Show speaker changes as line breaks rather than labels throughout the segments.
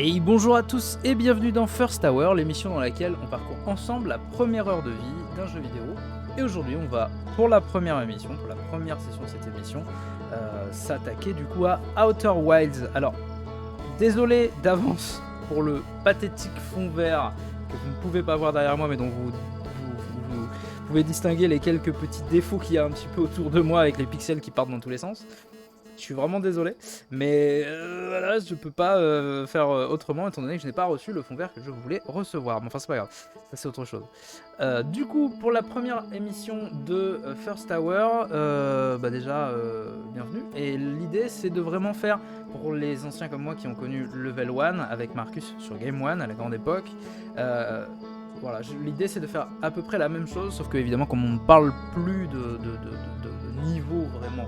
Et bonjour à tous et bienvenue dans First Hour, l'émission dans laquelle on parcourt ensemble la première heure de vie d'un jeu vidéo. Et aujourd'hui on va, pour la première émission, pour la première session de cette émission, s'attaquer du coup à Outer Wilds. Alors, désolé d'avance pour le pathétique fond vert que vous ne pouvez pas voir derrière moi, mais dont vous pouvez distinguer les quelques petits défauts qu'il y a un petit peu autour de moi avec les pixels qui partent dans tous les sens. Je suis vraiment désolé, mais voilà, je peux pas faire autrement étant donné que je n'ai pas reçu le fond vert que je voulais recevoir. Mais enfin, c'est pas grave, ça c'est autre chose. Du coup, pour la première émission de First Hour, déjà, bienvenue. Et l'idée, c'est de vraiment faire, pour les anciens comme moi qui ont connu Level 1 avec Marcus sur Game 1 à la grande époque, voilà, l'idée c'est de faire à peu près la même chose, sauf que évidemment, comme on ne parle plus de niveau vraiment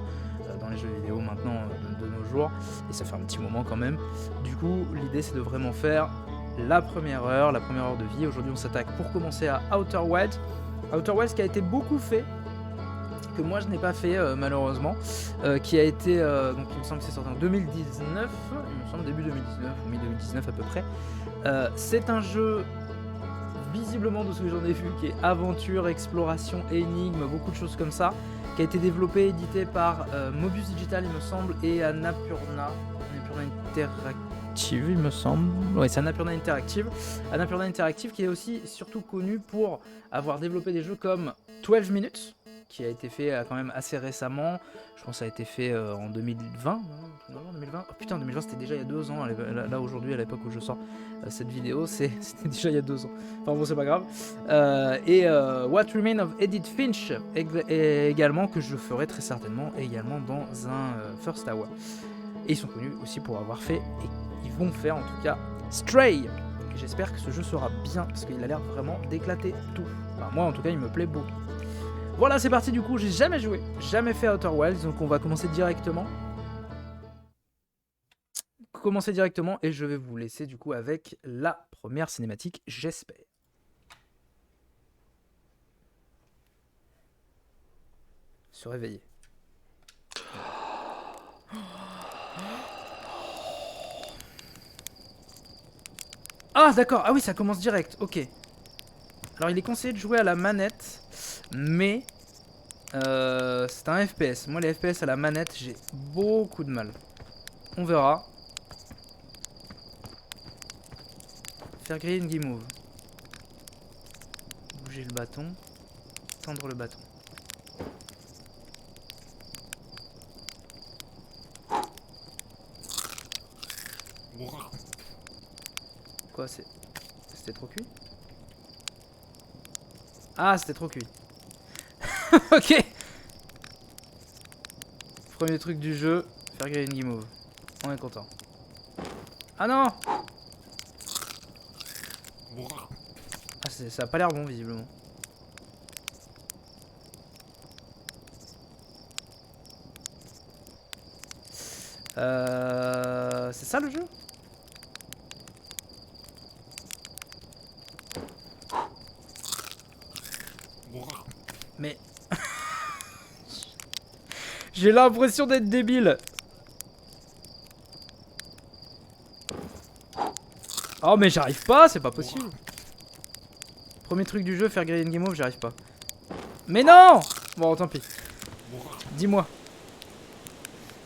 dans les jeux vidéo maintenant de nos jours, et ça fait un petit moment quand même. Du coup, l'idée c'est de vraiment faire la première heure de vie. Aujourd'hui, on s'attaque pour commencer à Outer Wilds. Outer Wilds qui a été beaucoup fait, que moi je n'ai pas fait malheureusement, qui a été, donc il me semble que c'est sorti en 2019, il me semble début 2019 ou mi-2019 à peu près. C'est un jeu visiblement de ce que j'en ai vu qui est aventure, exploration, énigme, beaucoup de choses comme ça, qui a été développé et édité par Mobius Digital il me semble et Annapurna Interactive il me semble. Ouais, c'est Annapurna Interactive. Annapurna Interactive qui est aussi surtout connu pour avoir développé des jeux comme 12 Minutes, qui a été fait quand même assez récemment. Je pense que ça a été fait en 2020. Non, 2020. Oh putain, 2020 c'était déjà il y a 2 ans. Là aujourd'hui, à l'époque où je sors cette vidéo, c'était déjà il y a 2 ans. Enfin bon, c'est pas grave. What Remains of Edith Finch également, que je ferai très certainement également dans un First Hour. Et ils sont connus aussi pour avoir fait, et ils vont faire en tout cas, Stray. J'espère que ce jeu sera bien, parce qu'il a l'air vraiment d'éclater tout. Enfin, moi en tout cas, il me plaît beaucoup. Voilà, c'est parti du coup, j'ai jamais joué, jamais fait Outer Wilds, donc on va commencer directement. Et je vais vous laisser du coup avec la première cinématique, j'espère. Se réveiller. Ah d'accord, ah oui, ça commence direct, ok. Alors il est conseillé de jouer à la manette, mais c'est un FPS. Moi les FPS à la manette, j'ai beaucoup de mal. On verra. Faire griller une guimauve. Bouger le bâton. Tendre le bâton. Quoi, c'était trop cuit? Ah, c'était trop cuit. Ok. Premier truc du jeu, faire griller une guimauve. On est content. Ah non! Ah, ça a pas l'air bon visiblement. C'est ça le jeu? Mais j'ai l'impression d'être débile. Oh mais j'arrive pas, c'est pas possible. Premier truc du jeu, faire griller une guimauve, j'arrive pas. Mais non! Bon, tant pis. Dis-moi.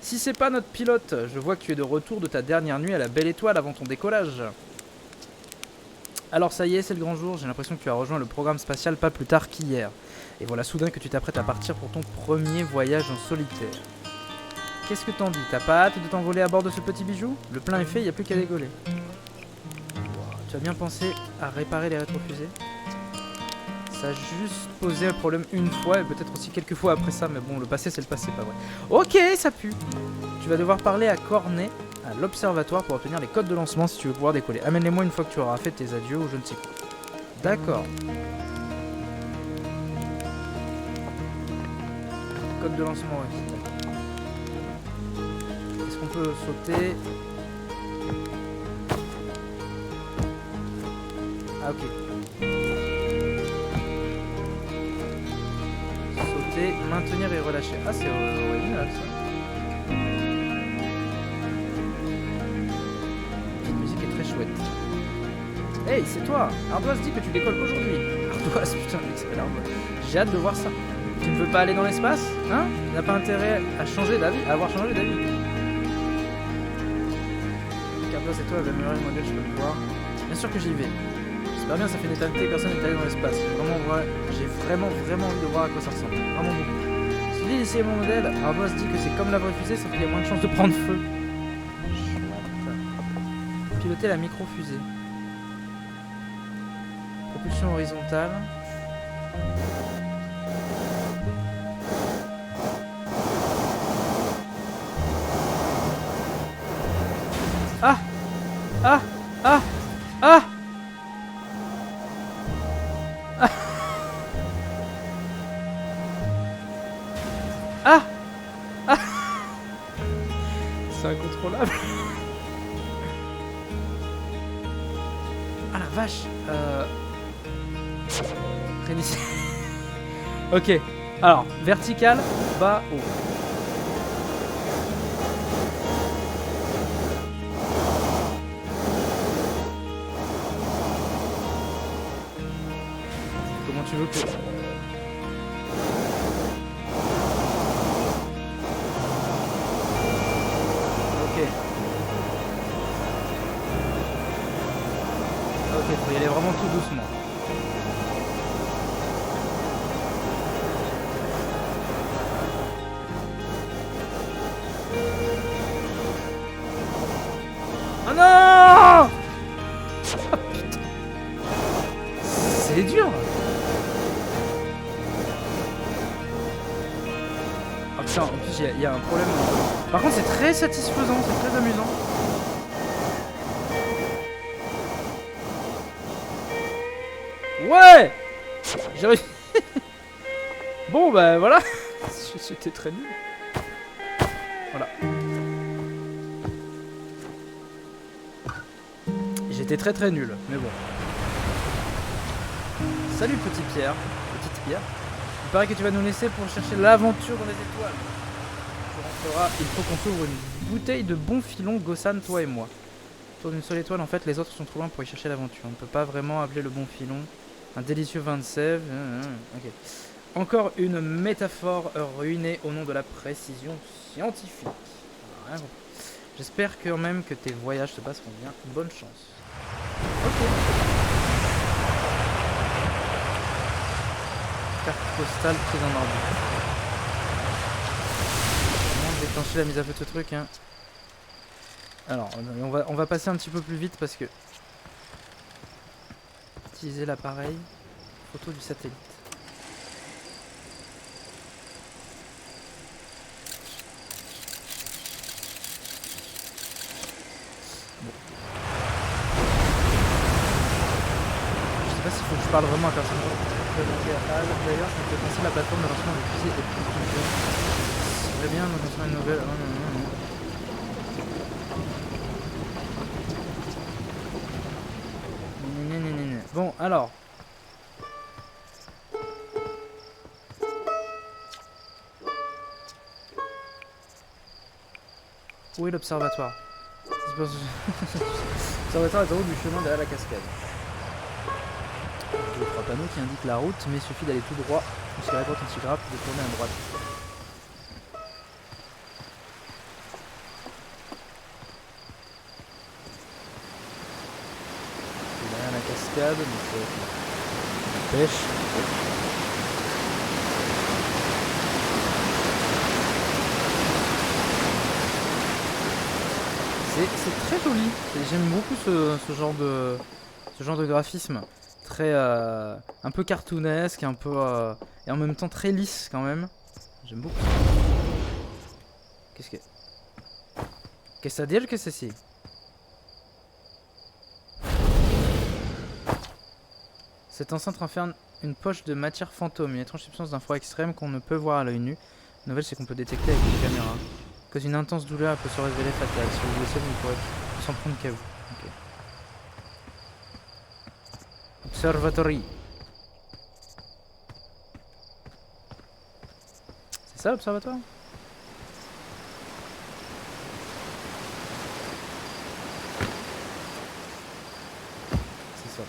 Si c'est pas notre pilote, je vois que tu es de retour de ta dernière nuit à la Belle Étoile avant ton décollage. Alors ça y est, c'est le grand jour, j'ai l'impression que tu as rejoint le programme spatial pas plus tard qu'hier. Et voilà soudain que tu t'apprêtes à partir pour ton premier voyage en solitaire. Qu'est-ce que t'en dis? T'as pas hâte de t'envoler à bord de ce petit bijou? Le plein est fait, y a plus qu'à décoller. Tu as bien pensé à réparer les rétrofusées? Ça a juste posé un problème une fois et peut-être aussi quelques fois après ça, mais bon, le passé c'est le passé, pas vrai. Ok, ça pue. Tu vas devoir parler à Cornet, à l'observatoire, pour obtenir les codes de lancement si tu veux pouvoir décoller. Amène-les-moi une fois que tu auras fait tes adieux ou je ne sais quoi. D'accord. Code de lancement requis. Est-ce qu'on peut sauter? Ah ok. Sauter, maintenir et relâcher. Ah c'est original ça. Cette musique est très chouette. Hey, c'est toi. Ardoise dit que tu décolles aujourd'hui. Ardoise, putain, mec, ça fait Ardoise. J'ai hâte de voir ça. Tu ne veux pas aller dans l'espace? Hein? Tu n'as pas intérêt à changer d'avis, à avoir changé d'avis. Ardoise et toi, améliorer le modèle, je peux le voir. Bien sûr que j'y vais. J'espère bien, ça fait une éternité que personne n'est allé dans l'espace. J'ai vraiment envie de voir à quoi ça ressemble. Vraiment beaucoup. Si tu dis d'essayer mon modèle, Ardoise dit que c'est comme la vraie fusée, sauf qu'il y a moins de chances de prendre feu. Piloter la micro-fusée. Propulsion horizontale. Ah! Ah! Ah! Ah! Ah! Ah! Ah! C'est incontrôlable. Ah la vache. Réinitier. Ok. Alors, vertical, bas, haut. Comment tu veux que... Ok, faut y aller vraiment tout doucement. Oh non! Ah, putain. C'est dur. Ah putain, en plus il y a un problème. Par contre c'est très satisfaisant, c'est très amusant. Ouais! J'ai réussi. Bon bah voilà. C'était très nul. Voilà. J'étais très nul, mais bon. Salut petit Pierre. Petite Pierre. Il paraît que tu vas nous laisser pour chercher l'aventure dans les étoiles. Tu rentreras, il faut qu'on s'ouvre une bouteille de bon filon, Gossan, toi et moi. Autour d'une seule étoile, en fait, les autres sont trop loin pour y chercher l'aventure. On ne peut pas vraiment appeler le bon filon. Un délicieux vin de sève. Ok. Encore une métaphore ruinée au nom de la précision scientifique. J'espère quand même que tes voyages se passeront bien. Bonne chance. Ok. Carte postale prise en orbite. On va déclencher la mise à feu de ce truc. Hein. Alors, on va passer un petit peu plus vite parce que... Utiliser l'appareil. Photo du satellite. Je sais pas s'il faut que je parle vraiment à personne. D'ailleurs, je peux penser la plateforme de lancement de fusée est plus jeune. Très bien, nous lançons une nouvelle. Bon, alors. Où est l'observatoire? L'observatoire est en haut du chemin derrière la cascade. Il y a 3 panneaux qui indiquent la route, mais il suffit d'aller tout droit jusqu'à la grotte antigrappe et de tourner à droite. C'est derrière la cascade, donc la pêche. C'est très joli. J'aime beaucoup ce genre de graphisme. Très un peu cartoonesque, un peu et en même temps très lisse quand même. J'aime beaucoup. Qu'est-ce que ça dit que c'est ci? Cette enceinte renferme une poche de matière fantôme, une étrange substance d'un froid extrême qu'on ne peut voir à l'œil nu. La nouvelle, c'est qu'on peut détecter avec une caméra. Cause une intense douleur peut se révéler fatale. Si vous le savez, vous pourrez s'en prendre qu'à vous. Okay. Observatory. C'est ça l'observatoire? C'est ça.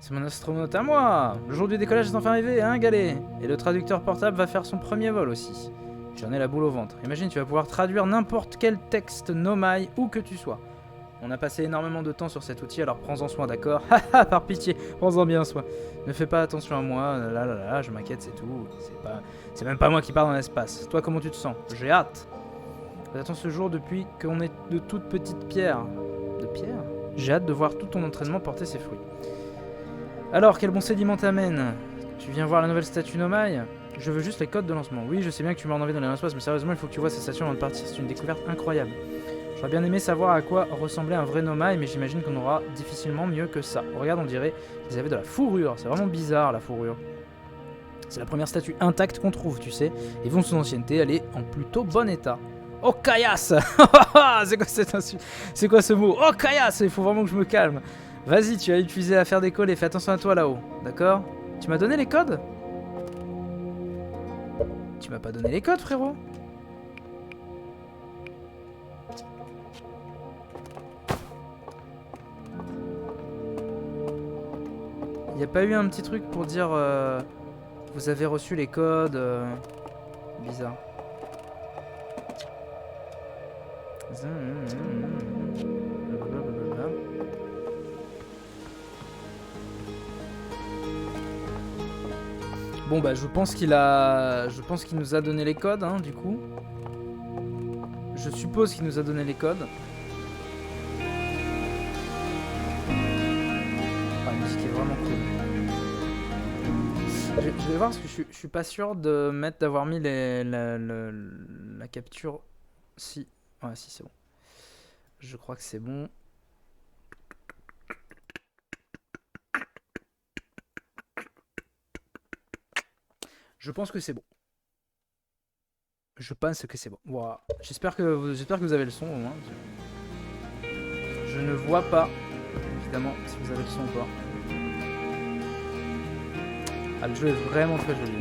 C'est mon astronaute à moi. Le jour du décollage est enfin arrivé, hein, Galet? Et le traducteur portable va faire son premier vol aussi. J'en ai la boule au ventre. Imagine, tu vas pouvoir traduire n'importe quel texte nomai où que tu sois. On a passé énormément de temps sur cet outil, alors prends-en soin, d'accord? Haha, par pitié, prends-en bien soin. Ne fais pas attention à moi, là, je m'inquiète, c'est tout. C'est même pas moi qui pars dans l'espace. Toi, comment tu te sens? J'ai hâte. J'attends ce jour depuis qu'on est de toutes petites pierres. De pierre? J'ai hâte de voir tout ton entraînement porter ses fruits. Alors, quel bon sédiment t'amène? Tu viens voir la nouvelle statue Nomai? Je veux juste les codes de lancement. Oui, je sais bien que tu m'as envie dans l'espace, mais sérieusement, il faut que tu vois ces stations avant de partir. C'est une découverte incroyable. J'aurais bien aimé savoir à quoi ressemblait un vrai Nomai, mais j'imagine qu'on aura difficilement mieux que ça. Regarde, on dirait qu'ils avaient de la fourrure. C'est vraiment bizarre, la fourrure. C'est la première statue intacte qu'on trouve, tu sais. Et vu son ancienneté, elle est en plutôt bon état. Oh, caillasse. C'est quoi cette insulte? C'est quoi ce mot? Oh, caillasse. Il faut vraiment que je me calme. Vas-y, tu as utilisé à faire des calls et fais attention à toi là-haut. D'accord? Tu m'as donné les codes? Tu m'as pas donné les codes, frérot? Y a pas eu un petit truc pour dire vous avez reçu les codes bizarre. Bon bah je pense qu'il nous a donné les codes hein, du coup. Je suppose qu'il nous a donné les codes. Ah, la musique est vraiment cool. Je vais voir parce que je suis pas sûr d'avoir mis la capture. Si. Ouais, si c'est bon. Je crois que c'est bon. Je pense que c'est bon. Je pense que c'est bon. Voilà. J'espère que vous avez le son au moins. Je ne vois pas, évidemment, si vous avez le son ou pas. Ah, le jeu est vraiment très joli.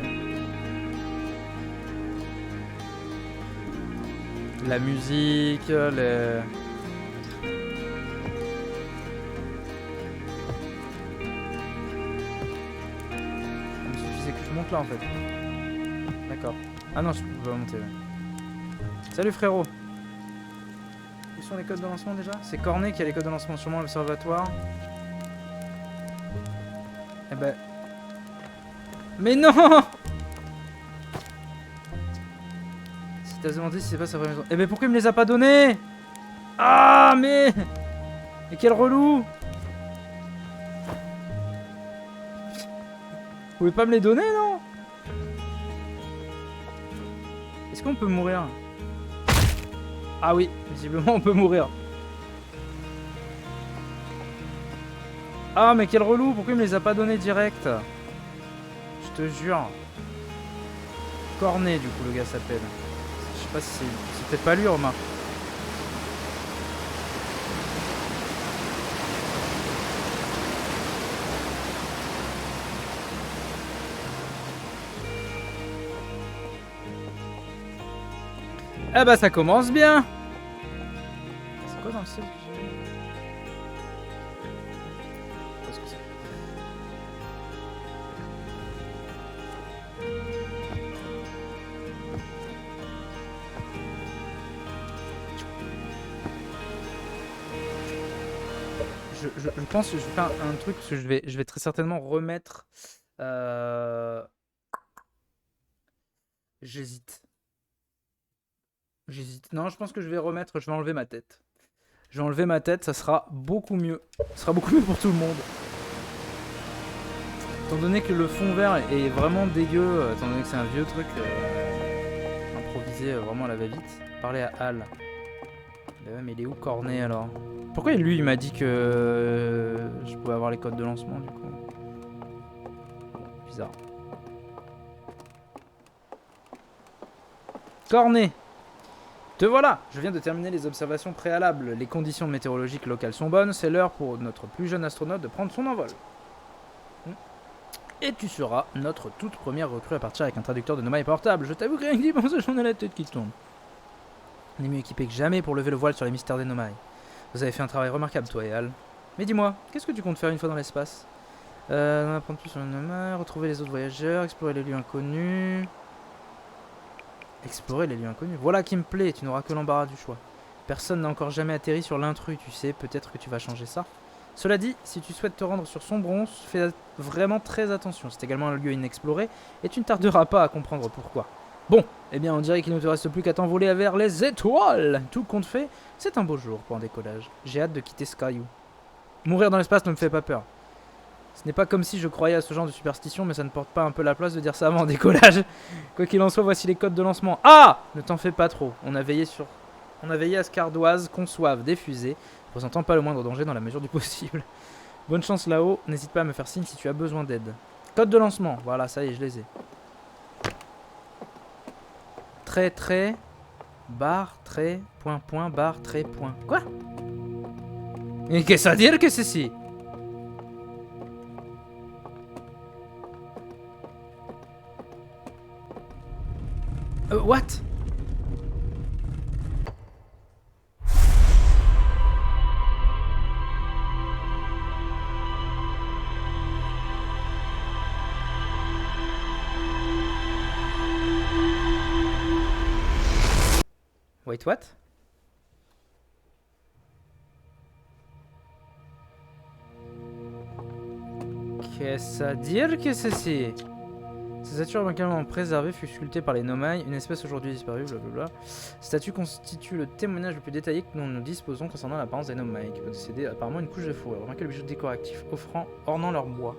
La musique, les... Il suffisait que je monte là en fait. D'accord. Ah non, je peux pas monter là. Salut frérot. Où sont les codes de lancement déjà? C'est Cornet qui a les codes de lancement, sûrement l'observatoire. Eh ben... Mais non! Si t'as demandé si c'est pas sa vraie maison. Eh ben pourquoi il me les a pas donnés? Ah mais... Mais quel relou! Vous pouvez pas me les donner non? Est-ce qu'on peut mourir? Ah oui, visiblement on peut mourir. Ah mais quel relou, pourquoi il me les a pas donnés direct? Je te jure. Cornet du coup le gars s'appelle. Je sais pas si c'est peut-être pas lui, remarque. Ah bah ça commence bien. C'est quoi dans le ciel que j'ai? Qu'est-ce que c'est? Je pense que je vais faire un truc parce que je vais très certainement remettre. J'hésite. Non, je pense que je vais enlever ma tête. Je vais enlever ma tête, ça sera beaucoup mieux. Ça sera beaucoup mieux pour tout le monde. Étant donné que le fond vert est vraiment dégueu, étant donné que c'est un vieux truc improvisé vraiment à la va-vite. Parler à Hal. Mais il est où Cornet alors? Pourquoi lui il m'a dit que je pouvais avoir les codes de lancement du coup? Bizarre. Cornet! Te voilà! Je viens de terminer les observations préalables. Les conditions météorologiques locales sont bonnes. C'est l'heure pour notre plus jeune astronaute de prendre son envol. Et tu seras notre toute première recrue à partir avec un traducteur de Nomai portable. Je t'avoue que rien que d'y penser, j'en ai la tête qui tourne. On est mieux équipé que jamais pour lever le voile sur les mystères des Nomai. Vous avez fait un travail remarquable, toi et Hal. Mais dis-moi, qu'est-ce que tu comptes faire une fois dans l'espace? On apprendre plus sur le nomade, retrouver les autres voyageurs, explorer les lieux inconnus. Explorer les lieux inconnus. Voilà qui me plaît, tu n'auras que l'embarras du choix. Personne n'a encore jamais atterri sur l'intrus, tu sais, peut-être que tu vas changer ça. Cela dit, si tu souhaites te rendre sur Sombronce, fais vraiment très attention. C'est également un lieu inexploré et tu ne tarderas pas à comprendre pourquoi. Bon, eh bien on dirait qu'il ne te reste plus qu'à t'envoler vers les étoiles. Tout compte fait, c'est un beau jour pour un décollage. J'ai hâte de quitter ce caillou. Mourir dans l'espace ne me fait pas peur. Ce n'est pas comme si je croyais à ce genre de superstition, mais ça ne porte pas un peu la place de dire ça avant un décollage. Quoi qu'il en soit, voici les codes de lancement. Ah! Ne t'en fais pas trop. On a veillé à ce qu'Ardoise conçoive des fusées, présentant pas le moindre danger dans la mesure du possible. Bonne chance là-haut, n'hésite pas à me faire signe si tu as besoin d'aide. Code de lancement, voilà, ça y est, je les ai. Trait, barre, trait, point, barre, trait, point. Quoi? Et qu'est-ce que ça veut dire que ceci? What? Wait, what? Qu'est-ce que ça veut dire que ceci? Cette statue remarquablement préservée fut sculptée par les Nomai, une espèce aujourd'hui disparue, blablabla. Cette statue constitue le témoignage le plus détaillé que nous disposons concernant l'apparence des Nomai, qui possédaient apparemment une couche de fourrure. Remarquez le bijou décoratif ornant leur bois.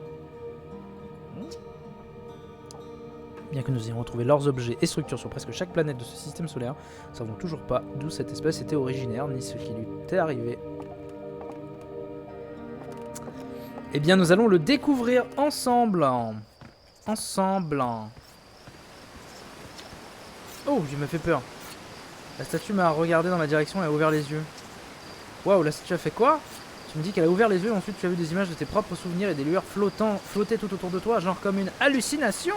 Bien que nous ayons retrouvé leurs objets et structures sur presque chaque planète de ce système solaire, nous ne savons toujours pas d'où cette espèce était originaire, ni ce qui lui était arrivé. Eh bien, nous allons le découvrir ensemble. Oh, je me fais peur. La statue m'a regardé dans ma direction et a ouvert les yeux. Waouh, la statue a fait quoi? Tu me dis qu'elle a ouvert les yeux, ensuite tu as vu des images de tes propres souvenirs et des lueurs flotter tout autour de toi, genre comme une hallucination.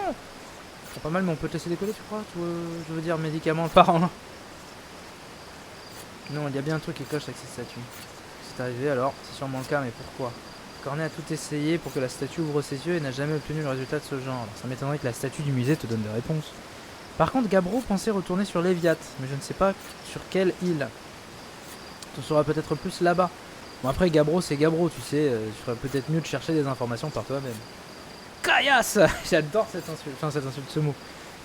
C'est pas mal, mais on peut te laisser décoller, tu crois? Je veux dire, médicaments parlant. Non, il y a bien un truc qui cloche avec cette statue. C'est arrivé alors, c'est sûrement le cas, mais pourquoi? Cornet a tout essayé pour que la statue ouvre ses yeux et n'a jamais obtenu le résultat de ce genre. Alors, ça m'étonnerait que la statue du musée te donne des réponses. Par contre, Gabbro pensait retourner sur l'Eviat, mais je ne sais pas sur quelle île. Tu sauras peut-être plus là-bas. Bon, après, Gabbro, c'est Gabbro, tu sais. Tu ferais peut-être mieux de chercher des informations par toi-même. Caillasse! J'adore cette insulte, ce mot.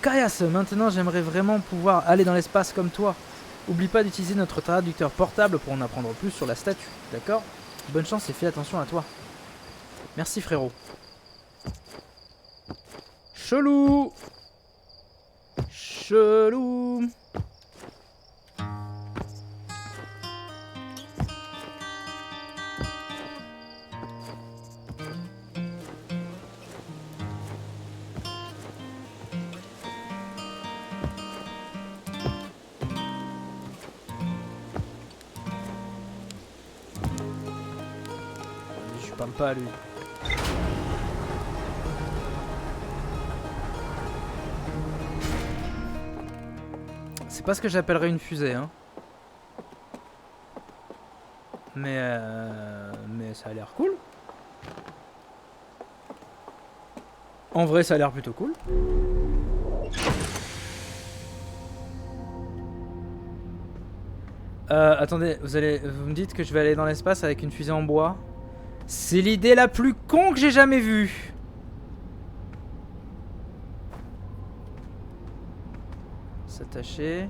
Caillasse, maintenant j'aimerais vraiment pouvoir aller dans l'espace comme toi. Oublie pas d'utiliser notre traducteur portable pour en apprendre plus sur la statue, d'accord? Bonne chance et fais attention à toi. Merci frérot. Chelou. Je parle pas à lui. C'est pas ce que j'appellerais une fusée, hein. Mais ça a l'air cool. En vrai, ça a l'air plutôt cool. Attendez, vous me dites que je vais aller dans l'espace avec une fusée en bois? C'est l'idée la plus con que j'ai jamais vue. S'attacher.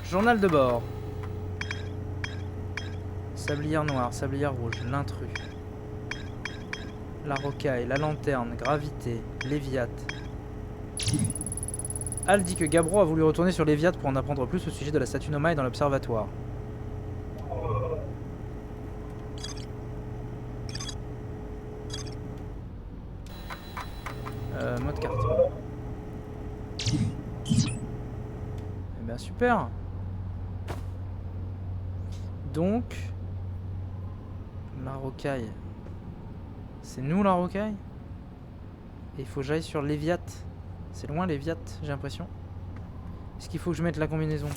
Journal de bord. Sablière noire, sablière rouge, l'intrus. La rocaille, la lanterne, gravité, l'Eviat. Al dit que Gabbro a voulu retourner sur l'Eviat pour en apprendre plus au sujet de la statue Nomai dans l'observatoire. Mode carte. Eh bien super. Donc la rocaille. C'est nous la rocaille? Et il faut que j'aille sur l'Eviat. C'est loin l'Eviat, j'ai l'impression. Est-ce qu'il faut que je mette la combinaison?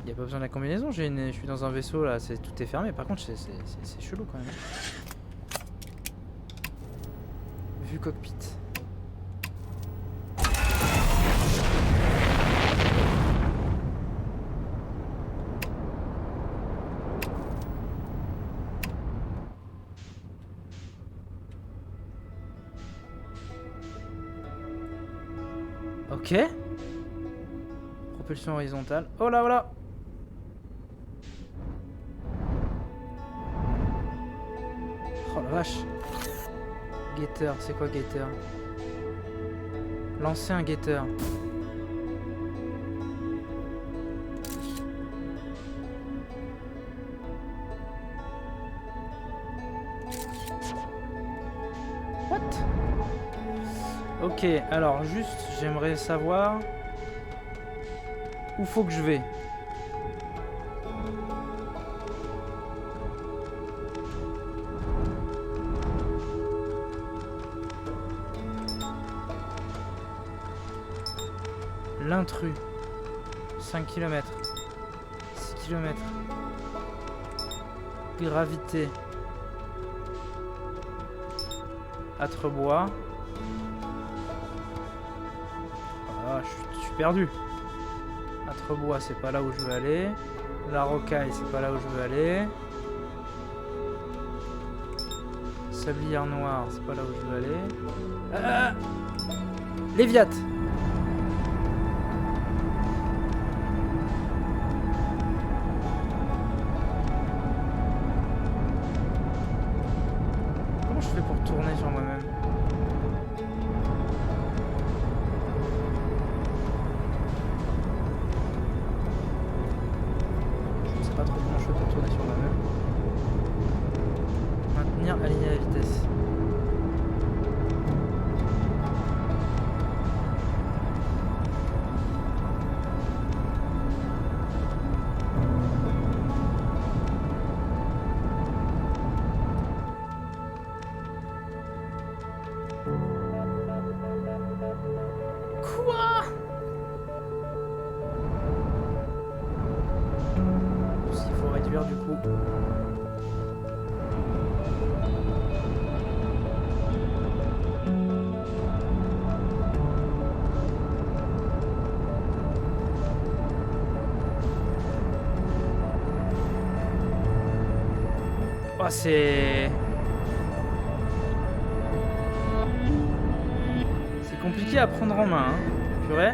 Il y a pas besoin de la combinaison, je suis dans un vaisseau là, tout est fermé. Par contre, c'est chelou quand même. Vue cockpit. Ok. Propulsion horizontale. Oh là, oh là. Oh la vache. Getter, c'est quoi Getter? Lancer un Getter. What? Ok, alors juste, j'aimerais savoir où faut que je vais. L'intrus. 5 km. 6 km. Gravité. Atrebois. Ah, je suis perdu. Atrebois, c'est pas là où je veux aller. La rocaille, c'est pas là où je veux aller. Sablière noire, c'est pas là où je veux aller. Ah, Léviat. Comment je fais pour tourner sur moi-même? Pas trop comment je fais pour tourner sur moi-même. Maintenir, aligner la vitesse. Quoi? Il faut réduire du coup. Oh, c'est compliqué à prendre en main, hein. Purée.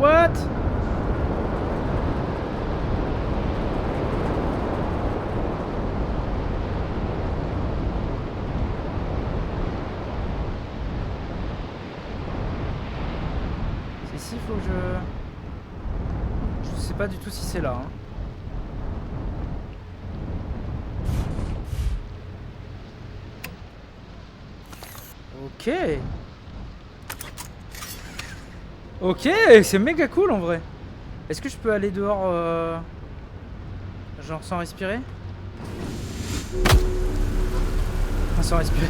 What? C'est ici, faut que je sais pas du tout si c'est là, hein. Ok. Ok, c'est méga cool en vrai. Est-ce que je peux aller dehors genre sans respirer? Enfin, sans respirer.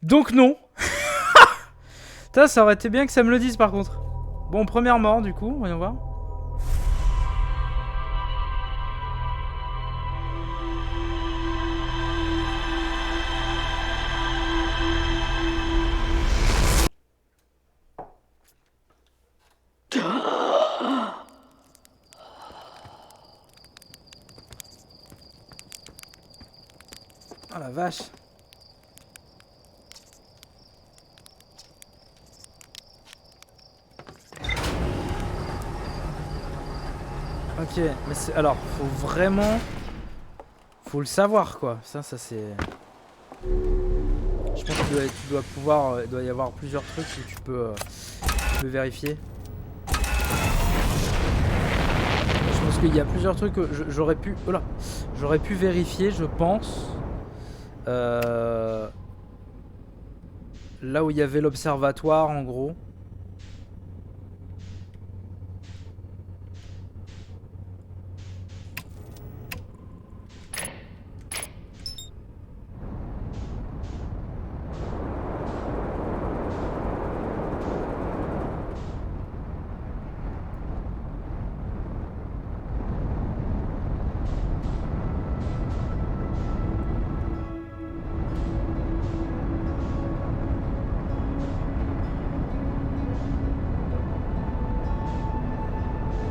Donc non. Ça aurait été bien que ça me le dise par contre. Bon, première mort du coup, voyons voir. Oh la vache. Ok, mais c'est... Alors, faut vraiment... Faut le savoir, quoi. Ça c'est... Je pense que tu dois pouvoir, il doit y avoir plusieurs trucs où tu peux vérifier. Je pense qu'il y a plusieurs trucs que j'aurais pu, oh là, j'aurais pu vérifier, je pense. Là où il y avait l'observatoire, en gros.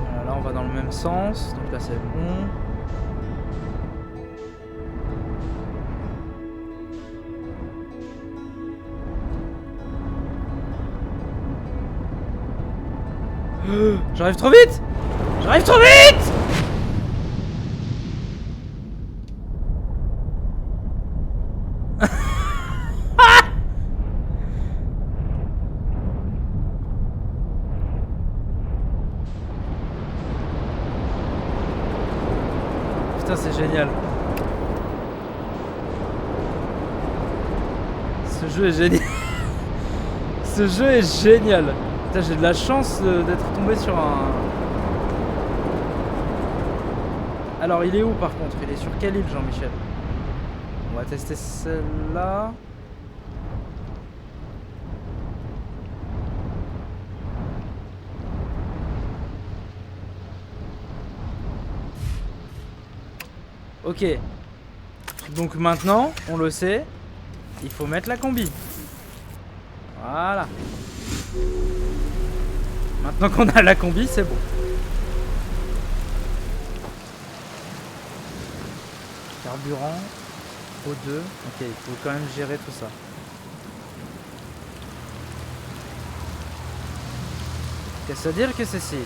Voilà, là on va dans le même sens, donc là c'est bon. J'arrive trop vite! J'arrive trop vite! Putain, c'est génial. Ce jeu est génial. Ce jeu est génial. Putain, j'ai de la chance d'être tombé sur un... Alors, il est où par contre? Il est sur quelle île, Jean-Michel? On va tester celle-là. Ok. Donc maintenant, on le sait, il faut mettre la combi. Voilà. Maintenant qu'on a la combi, c'est bon. Carburant, O2. Ok, il faut quand même gérer tout ça. Qu'est-ce à dire que c'est si?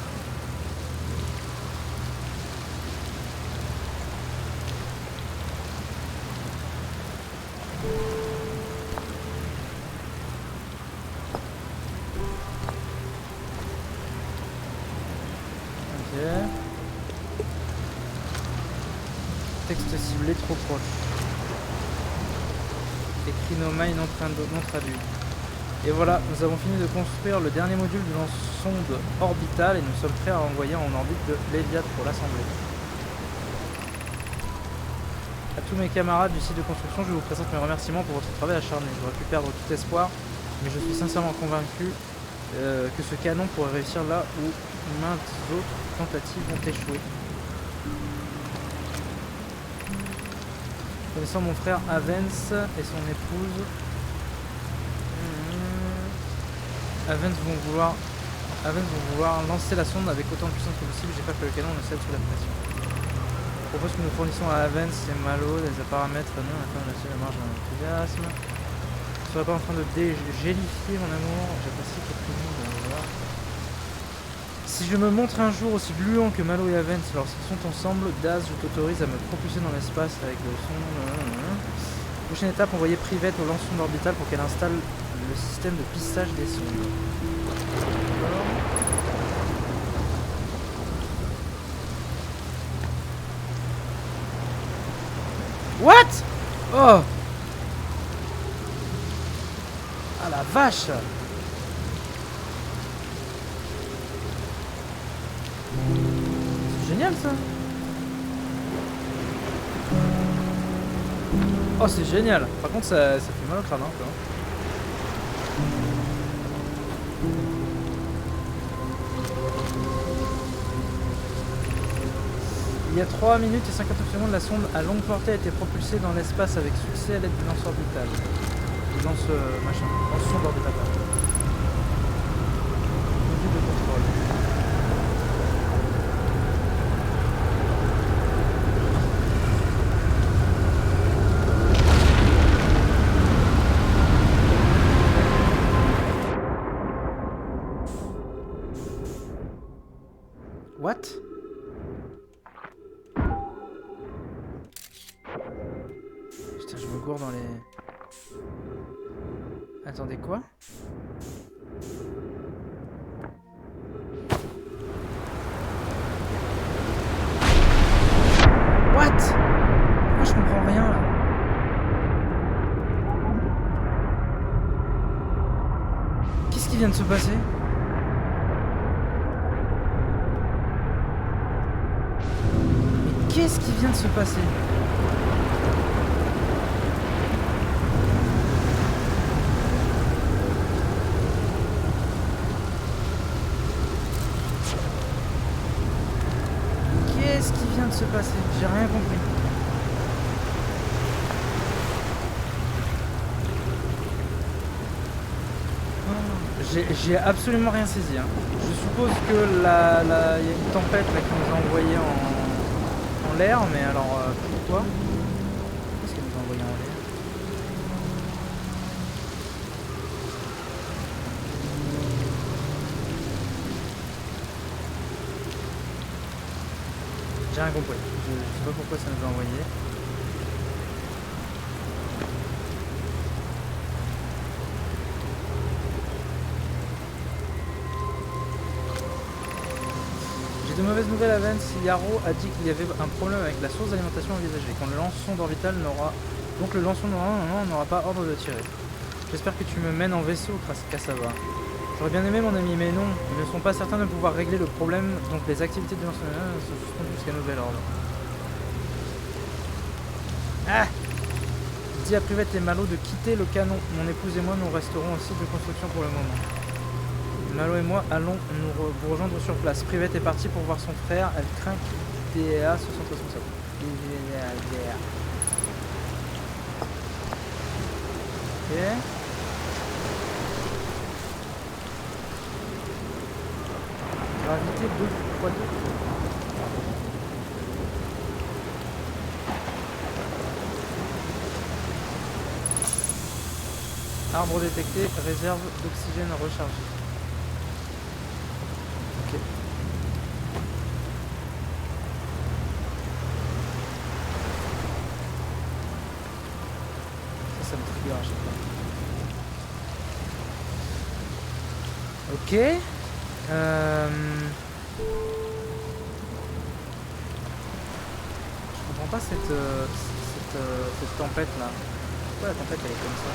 Texte ciblé trop proche. Écrit no mine non traduit. Et voilà, nous avons fini de construire le dernier module de lance-sonde orbitale et nous sommes prêts à envoyer en orbite de l'Eliad pour l'assembler. À tous mes camarades du site de construction, je vous présente mes remerciements pour votre travail acharné. J'aurais pu perdre tout espoir, mais je suis sincèrement convaincu que ce canon pourrait réussir là où maintes autres tentatives vont échouer. Connaissant mon frère Avens et son épouse, Avens vont vouloir lancer la sonde avec autant de puissance que possible. J'ai peur que le canon ne cède sous la pression. Je propose que nous fournissons à Avens et Malo des paramètres non afin de laisser la marge d'un enthousiasme. Je ne serais pas en train de dégélifier mon amour. J'apprécie que tout le monde voir. Si je me montre un jour aussi gluant que Malo et Avens lorsqu'ils sont ensemble, Daz, je t'autorise à me propulser dans l'espace avec le son. Prochaine étape, envoyer Privette au lance-sonde orbital pour qu'elle installe le système de pissage des sondes. What? Oh! Ah la vache! C'est génial ça! Oh c'est génial! Par contre ça fait mal au crâne hein, quoi. Il y a 3 minutes et 59 secondes, la sonde à longue portée a été propulsée dans l'espace avec succès à l'aide du lance orbital. Du lance machin. Lance-sonde orbital. Module de contrôle. What? Putain, je me gourde dans les... Attendez, quoi? What? Pourquoi je comprends rien là? Qu'est-ce qui vient de se passer? Mais qu'est-ce qui vient de se passer? Qu'est-ce qui vient de se passer? J'ai rien compris. J'ai absolument rien saisi. Hein. Je suppose que y a une tempête là, qui nous a envoyé en l'air, mais alors pourquoi? Qu'est-ce qu'elle nous a envoyé en l'air? J'ai rien compris. Je sais pas pourquoi ça nous a envoyé. De mauvaises nouvelles à Vance, Yarrow a dit qu'il y avait un problème avec la source d'alimentation envisagée. Quand le lançon d'orbital n'aura... Donc le lançon n'aura pas ordre de tirer. J'espère que tu me mènes en vaisseau, Cassava. J'aurais bien aimé mon ami, mais non. Ils ne sont pas certains de pouvoir régler le problème, donc les activités de lancement sont suspendues jusqu'à nouvel ordre. Ah! Dis à Privette et Malo de quitter le canon. Mon épouse et moi, nous resterons au site de construction pour le moment. Malo et moi allons vous rejoindre sur place. Privette est partie pour voir son frère. Elle craint que DEA se sente responsable. Ok. Gravité 2x2. Arbre détecté, réserve d'oxygène rechargée. Ok. Ça me trigger à chaque fois. Ok. Je comprends pas cette tempête là. Pourquoi la tempête elle est comme ça?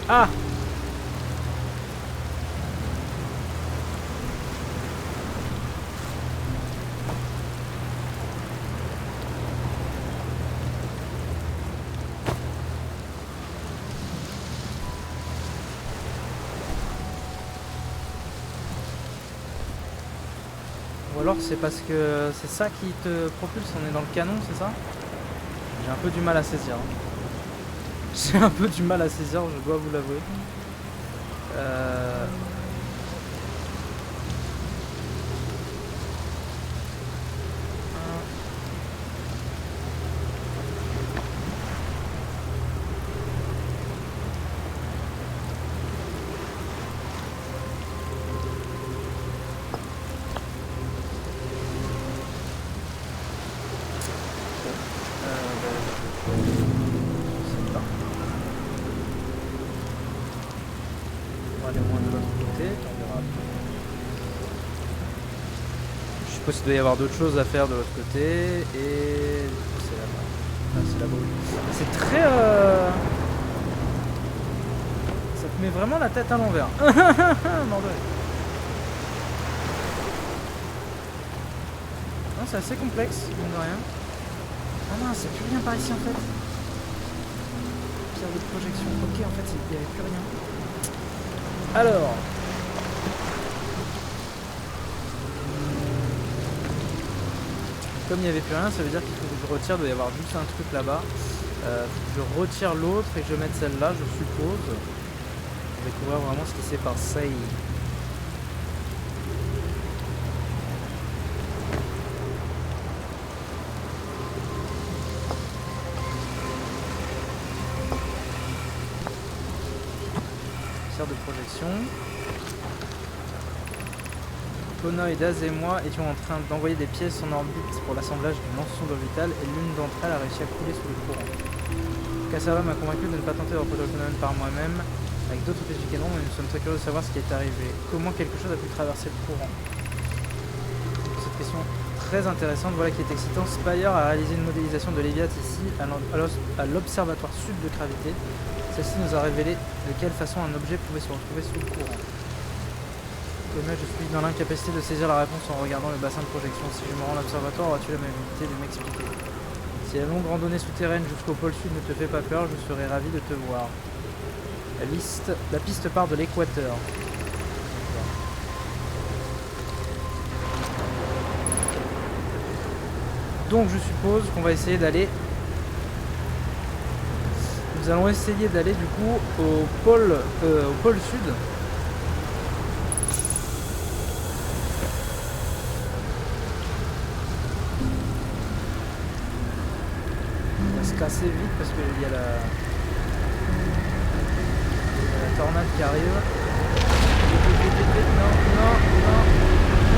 Ah! Ou alors c'est parce que c'est ça qui te propulse, on est dans le canon, c'est ça? J'ai un peu du mal à saisir. J'ai un peu du mal à saisir, je dois vous l'avouer. Je suppose qu'il doit y avoir d'autres choses à faire de l'autre côté. Et c'est là-bas. Ah, c'est là-bas. C'est très... Ça te met vraiment la tête à l'envers. Non, c'est assez complexe, mine de rien. Ah non, c'est plus rien par ici en fait. Pierre de projection. Ok, en fait, il n'y avait plus rien. Alors... Comme il n'y avait plus rien, ça veut dire qu'il faut que je retire, il doit y avoir juste un truc là-bas. Je retire l'autre et que je mette celle-là, je suppose. Pour découvrir vraiment ce qui s'est passé. Serre de projection. Konoy, Daz et moi étions en train d'envoyer des pièces en orbite pour l'assemblage du lançon d'orbital et l'une d'entre elles a réussi à couler sous le courant. Cassava m'a convaincu de ne pas tenter de reproduire le phénomène par moi-même avec d'autres pièces du canon, mais nous sommes très curieux de savoir ce qui est arrivé. Comment quelque chose a pu traverser le courant? Cette question très intéressante, voilà qui est excitant. Spire a réalisé une modélisation de Léviathe ici, à l'observatoire sud de gravité. Celle-ci nous a révélé de quelle façon un objet pouvait se retrouver sous le courant. Mais je suis dans l'incapacité de saisir la réponse en regardant le bassin de projection. Si je me rends à l'observatoire, auras-tu la mobilité de m'expliquer? Si la longue randonnée souterraine jusqu'au pôle sud ne te fait pas peur, je serais ravi de te voir. La piste part de l'équateur. Donc je suppose qu'on va essayer d'aller... Nous allons essayer d'aller du coup au pôle sud. On va se casser vite parce qu'il y a la tornade qui arrive.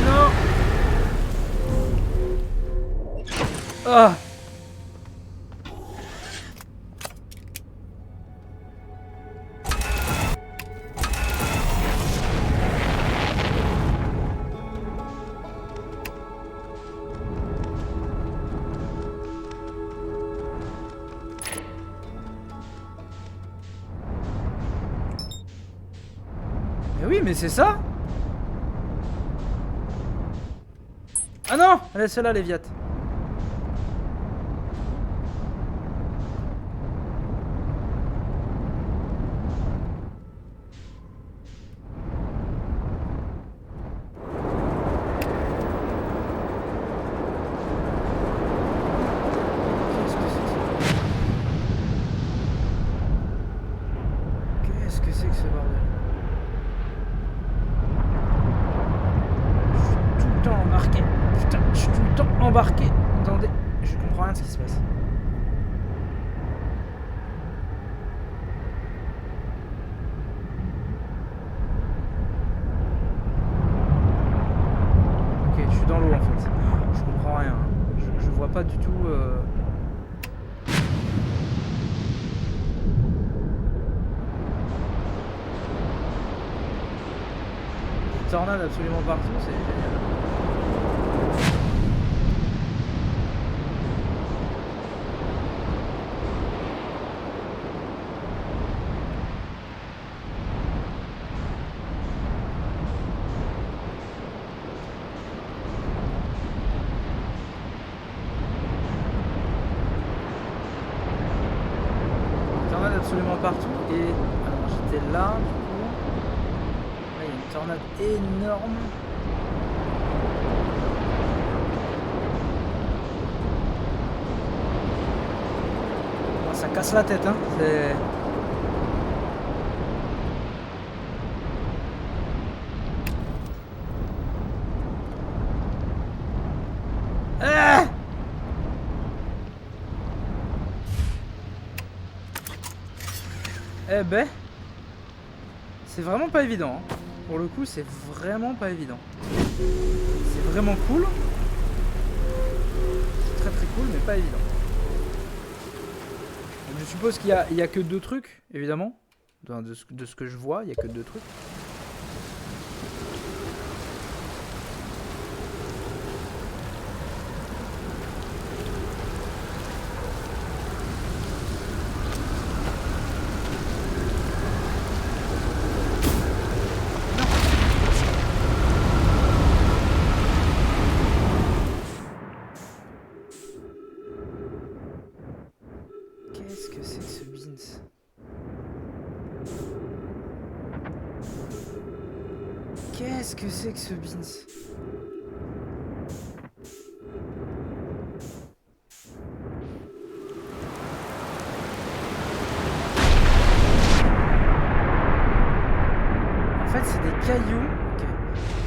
Non. Ah! Mais oui, mais c'est ça? Ah non! Elle est celle-là, Léviathe. Qu'est-ce que c'est que ce bordel? Embarqué. Putain, je suis tout le temps embarqué dans des... Je comprends rien de ce qui se passe. Ok, je suis dans l'eau en fait. Je comprends rien. Je vois pas du tout... Tornade absolument partout, c'est génial. Absolument partout et alors j'étais là du coup là il y a une tornade énorme. Oh, ça casse la tête hein, c'est... Ah! Eh ben, c'est vraiment pas évident. Hein. Pour le coup, c'est vraiment pas évident. C'est vraiment cool. C'est très très cool, mais pas évident. Donc, je suppose qu'il y a que deux trucs, évidemment. De ce que je vois, il y a que deux trucs. Qu'est-ce que c'est que ce business? Qu'est-ce que c'est que ce business? En fait, c'est des cailloux. Okay.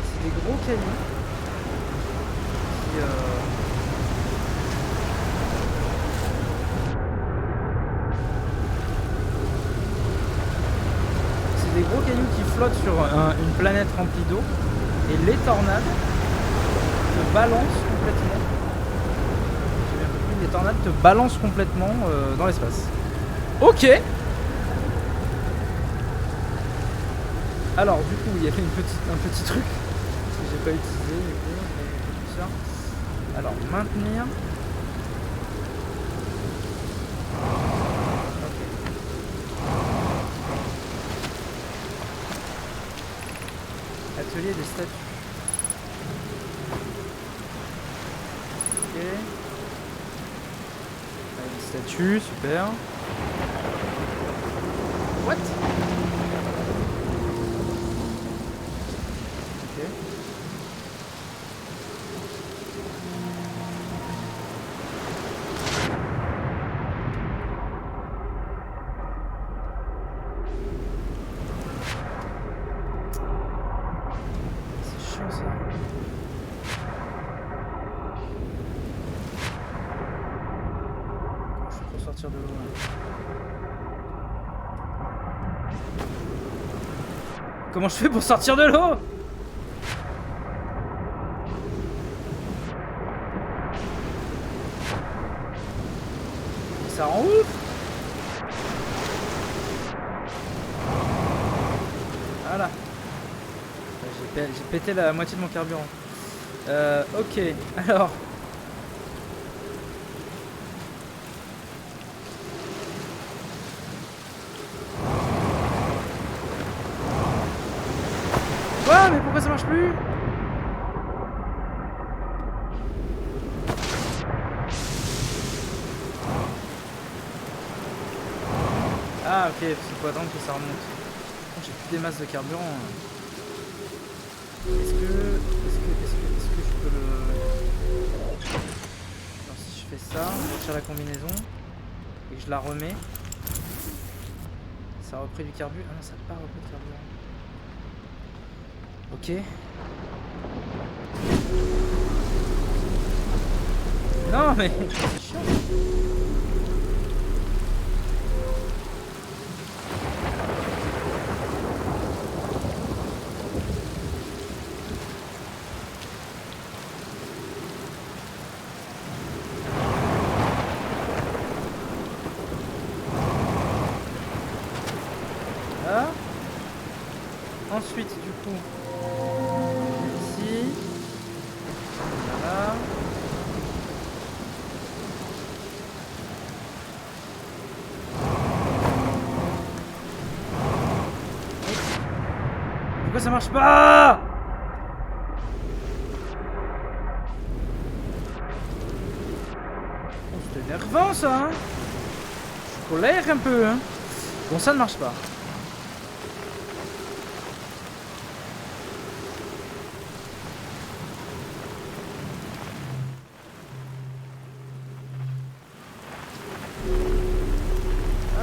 C'est des gros cailloux. Qui, des gros cailloux qui flottent sur une planète remplie d'eau et les tornades te balancent complètement. J'ai bien compris, les tornades te balancent complètement dans l'espace. Ok. Alors du coup il y avait un petit truc que j'ai pas utilisé du coup, alors maintenir. Atelier des statues. Ok. Une statue, super. What? Ok. C'est chiant ça. Je suis pour sortir de l'eau là. Comment je fais pour sortir de l'eau? Ça rend ouf. Voilà. J'ai pété la moitié de mon carburant. Ok, alors. Quoi? Mais pourquoi ça marche plus? Ah ok, il faut attendre que ça remonte. J'ai plus des masses de carburant. Est-ce que je peux le... Alors si je fais ça, je retire la combinaison et que je la remets, ça a repris du carburant. Ah non, ça n'a pas repris de carburant. Ok. Non mais c'est chiant. Là. Ensuite du coup ici. Voilà. Pourquoi ça marche pas? Oh, c'est énervant ça hein. Je colère un peu hein. Bon ça ne marche pas.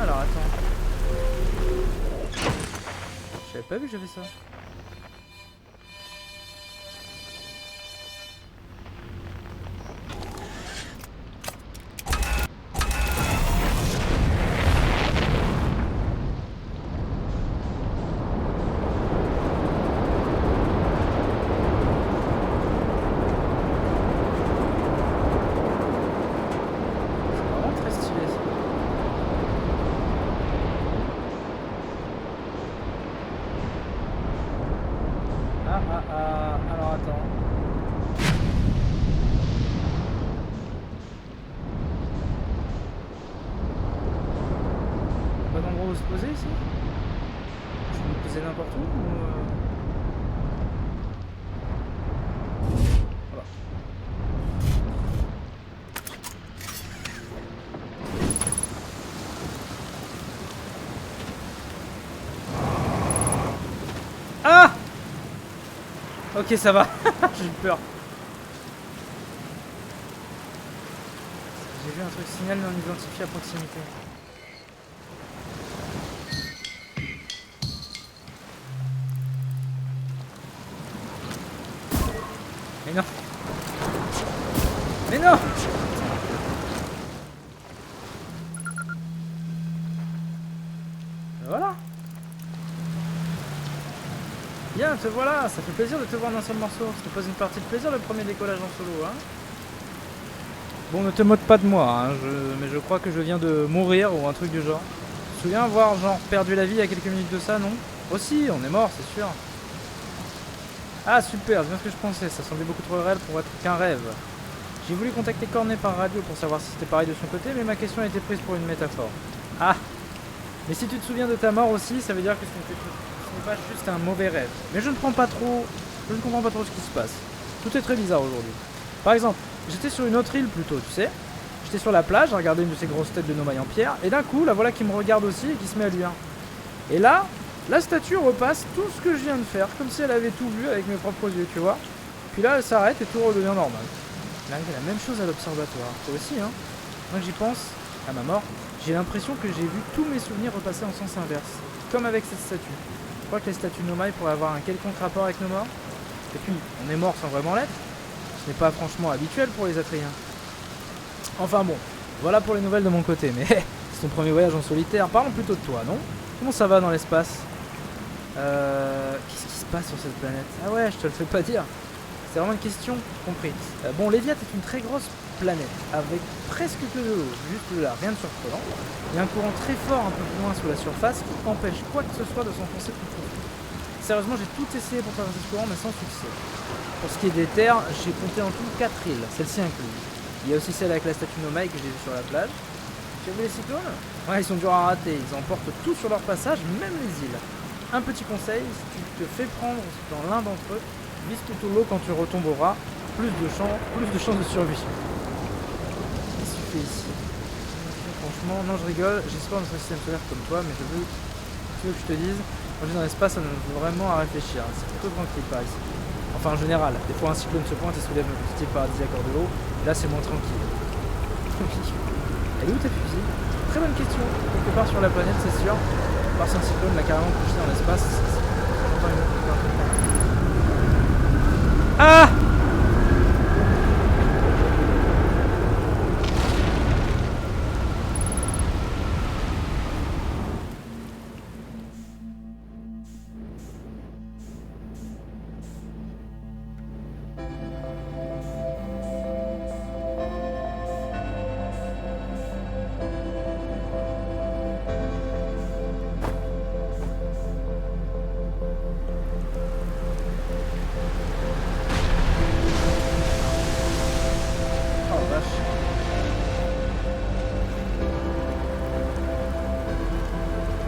Alors attends. J'avais pas vu que j'avais ça. Alors attends. Pas d'endroit où se poser ici? Je peux me poser n'importe où ou Voilà. Ah! Ok ça va. J'ai eu peur. J'ai vu un truc signal non identifié à proximité. Mais non. Mais non. Voilà. Bien, te voilà, ça fait plaisir de te voir dans un seul morceau. Ça te pose une partie de plaisir le premier décollage en solo, hein. Bon, ne te moque pas de moi, hein, mais je crois que je viens de mourir ou un truc du genre. souviens avoir genre perdu la vie il y a quelques minutes de ça, non? Aussi, on est mort, c'est sûr. Ah super, c'est bien ce que je pensais, ça semblait beaucoup trop réel pour être qu'un rêve. J'ai voulu contacter Cornet par radio pour savoir si c'était pareil de son côté, mais ma question a été prise pour une métaphore. Ah. Mais si tu te souviens de ta mort aussi, ça veut dire que ce n'est pas juste un mauvais rêve. Mais je ne comprends pas trop ce qui se passe. Tout est très bizarre aujourd'hui. Par exemple, j'étais sur une autre île plutôt, tu sais. J'étais sur la plage, à regarder une de ces grosses têtes de nomailles en pierre, et d'un coup, la voilà qui me regarde aussi et qui se met à lui. Et là, la statue repasse tout ce que je viens de faire, comme si elle avait tout vu avec mes propres yeux, tu vois. Puis là, elle s'arrête et tout redevient normal. Il arrive la même chose à l'observatoire. Toi aussi, hein. Moi, j'y pense, à ma mort, j'ai l'impression que j'ai vu tous mes souvenirs repasser en sens inverse. Comme avec cette statue. Je crois que les statues nomailles pourraient avoir un quelconque rapport avec nos morts. Et puis, on est mort sans vraiment l'être. Ce n'est pas franchement habituel pour les Atréiens. Enfin bon, voilà pour les nouvelles de mon côté, mais c'est ton premier voyage en solitaire. Parlons plutôt de toi, non? Comment ça va dans l'espace? Qu'est-ce qui se passe sur cette planète? Ah ouais, je te le fais pas dire. C'est vraiment une question comprise. Bon, Léviat est une très grosse planète, avec presque que de l'eau, juste là, rien de surprenant. Il y a un courant très fort un peu plus loin sous la surface qui empêche quoi que ce soit de s'enfoncer plus profond. Sérieusement, j'ai tout essayé pour traverser ce courant, mais sans succès. Pour ce qui est des terres, j'ai compté en tout 4 îles, celle-ci incluse. Il y a aussi celle avec la statue Nomaille que j'ai vue sur la plage. Tu as vu les cyclones? Ouais, ils sont durs à rater, ils emportent tout sur leur passage, même les îles. Un petit conseil, si tu te fais prendre dans l'un d'entre eux, vise plutôt l'eau quand tu retomberas, plus de chances de survie. Qu'est-ce que tu fais ici? Franchement, non je rigole, j'espère notre système solaire comme toi, mais tu veux que je te dise, quand je suis dans l'espace, ça me donne vraiment à réfléchir, c'est plutôt tranquille par ici. Enfin en général, des fois un cyclone se pointe et soulève le petit paradisiaque hors de l'eau, et là c'est moins tranquille. Elle est où ta fusée? Très bonne question, quelque part sur la planète c'est sûr, par si un cyclone l'a carrément projeté dans l'espace, Ah!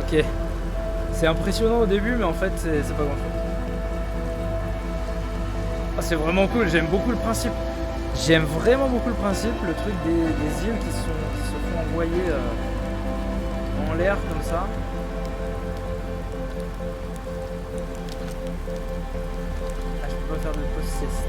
Ok. C'est impressionnant au début, mais en fait, c'est pas grand chose. Ah, c'est vraiment cool, j'aime beaucoup le principe. J'aime vraiment beaucoup le principe, le truc des îles qui se font envoyer en l'air comme ça. Ah, je peux pas faire de pause sieste.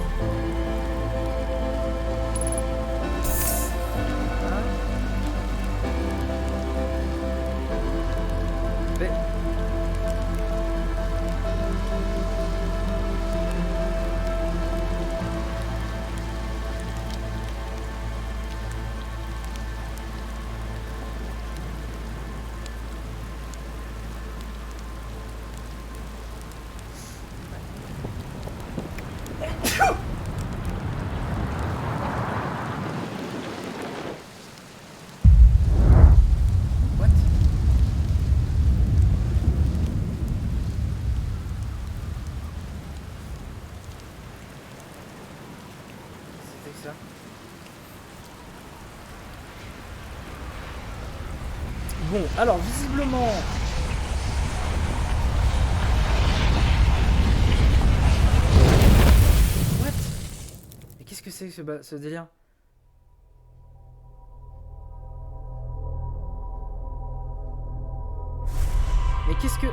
Ça. Bon, alors visiblement... What? Mais qu'est-ce que c'est que ce délire? Mais qu'est-ce que...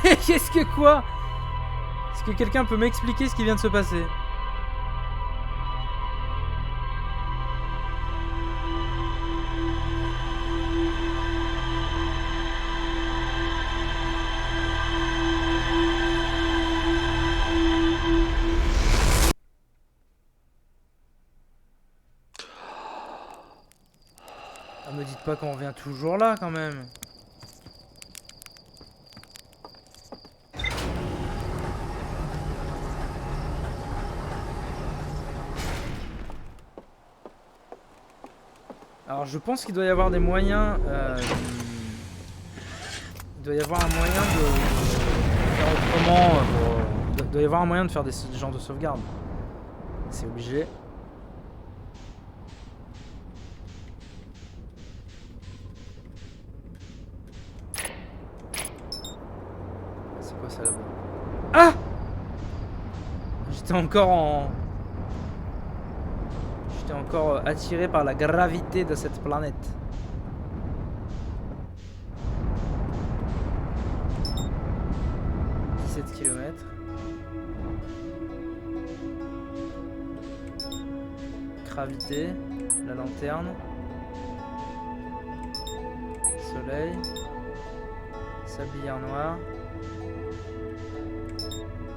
Mais qu'est-ce que quoi? Est-ce que quelqu'un peut m'expliquer ce qui vient de se passer? Ah, me dites pas qu'on revient toujours là quand même. Alors je pense qu'il doit y avoir des moyens doit y avoir un moyen de faire autrement. Il doit y avoir un moyen de faire des genres de sauvegarde. C'est obligé. C'est quoi ça là-bas? Ah! J'étais encore attiré par la gravité de cette planète. Kilomètres. Gravité, la lanterne, soleil, sablière noire,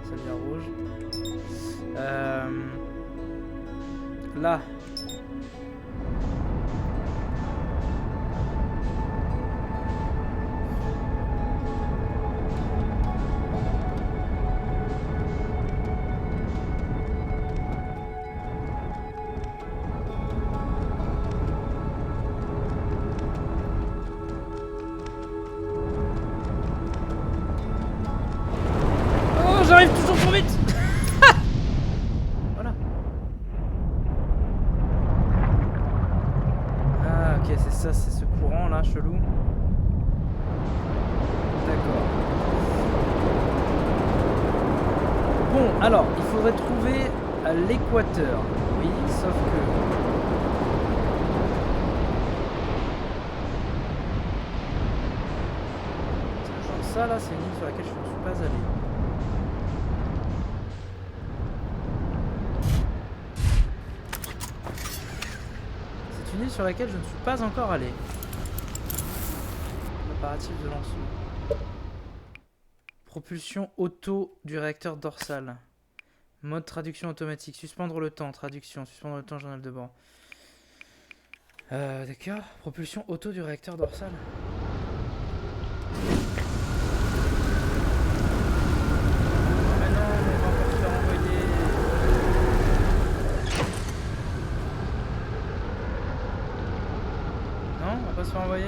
sablière rouge. Là. J'arrive toujours trop vite. Voilà. Ah ok, c'est ça, c'est ce courant là, chelou. D'accord. Bon, alors, il faudrait trouver à l'équateur. Oui, sauf que... Genre ça là, c'est une île sur laquelle je ne suis pas allé. Une île sur laquelle je ne suis pas encore allé. Préparatif de lancement. Propulsion auto du réacteur dorsal. Mode traduction automatique. Suspendre le temps. Traduction. Suspendre le temps, journal de bord. D'accord. Propulsion auto du réacteur dorsal. Se faire envoyer.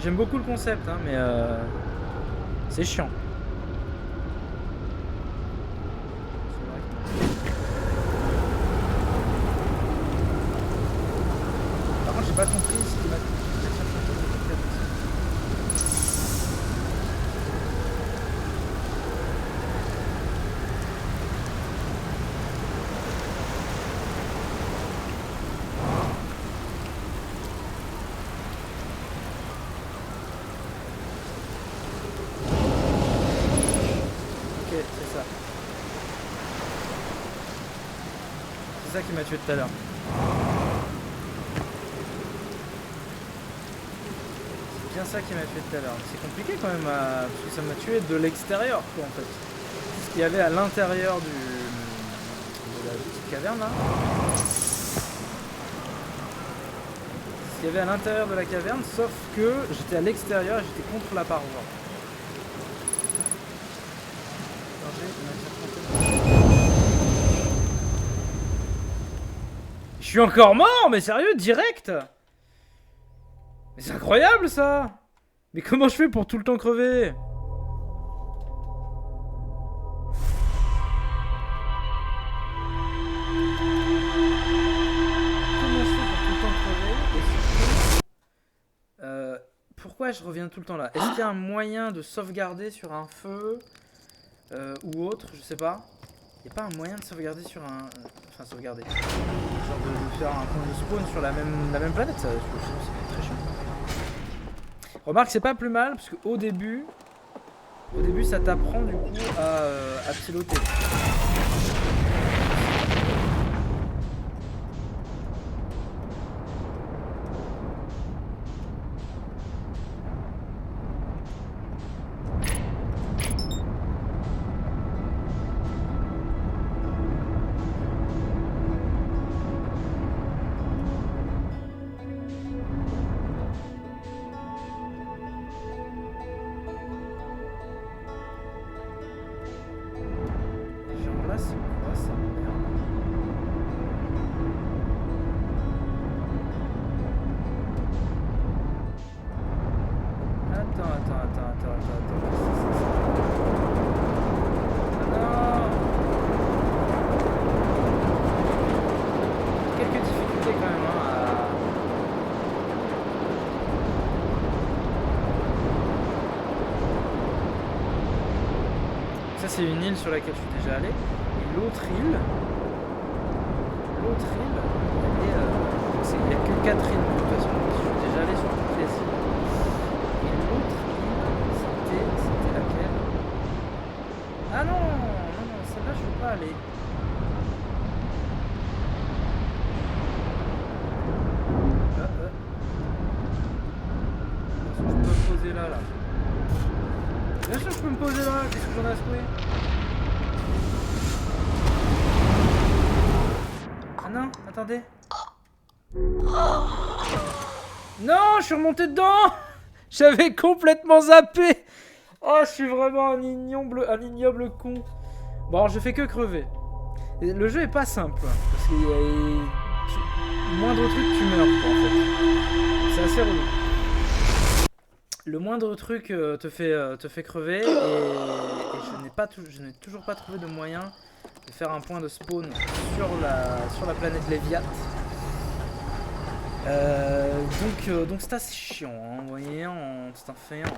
J'aime beaucoup le concept hein, mais c'est chiant. Par contre j'ai pas compris ce qui m'a ça qui m'a tué tout à l'heure. C'est bien ça qui m'a tué tout à l'heure. C'est compliqué quand même parce que ça m'a tué de l'extérieur quoi en fait. Ce qu'il y avait à l'intérieur de la petite caverne là. Ce qu'il y avait à l'intérieur de la caverne, sauf que j'étais à l'extérieur et j'étais contre la paroi. Je suis encore mort, mais sérieux, direct. Mais c'est incroyable ça. Mais comment je fais pour tout le temps crever? Comment je fais pour tout le temps crever? Et surtout, pourquoi je reviens tout le temps là? Est-ce qu'il y a un moyen de sauvegarder sur un feu ou autre? Je sais pas. Il n'y a pas un moyen de sauvegarder sur un... Enfin, sauvegarder. Genre de faire un point de spawn sur la même planète, ça, c'est très chiant. Remarque, c'est pas plus mal, parce qu'au début, ça t'apprend du coup à piloter. Ça c'est une île sur laquelle je suis déjà allé. Et l'autre île, il n'y a que 4 îles de toute façon. Je suis déjà allé sur toutes les îles. Et l'autre île, c'était laquelle? Ah non, celle-là je ne veux pas aller. Je peux me poser là. Bien sûr je peux me poser là, qu'est-ce que j'en ai à secouer? Ah non, attendez. Non, je suis remonté dedans. J'avais complètement zappé. Oh, je suis vraiment un ignoble con. Bon, je fais que crever. Et le jeu est pas simple, parce qu'il y a... Le moindre truc, tu meurs, quoi, en fait. C'est assez relou. Le moindre truc te fait crever, et je n'ai toujours pas trouvé de moyen de faire un point de spawn sur la planète Léviat. Donc c'est assez chiant, hein, vous voyez, c'est un fainéant.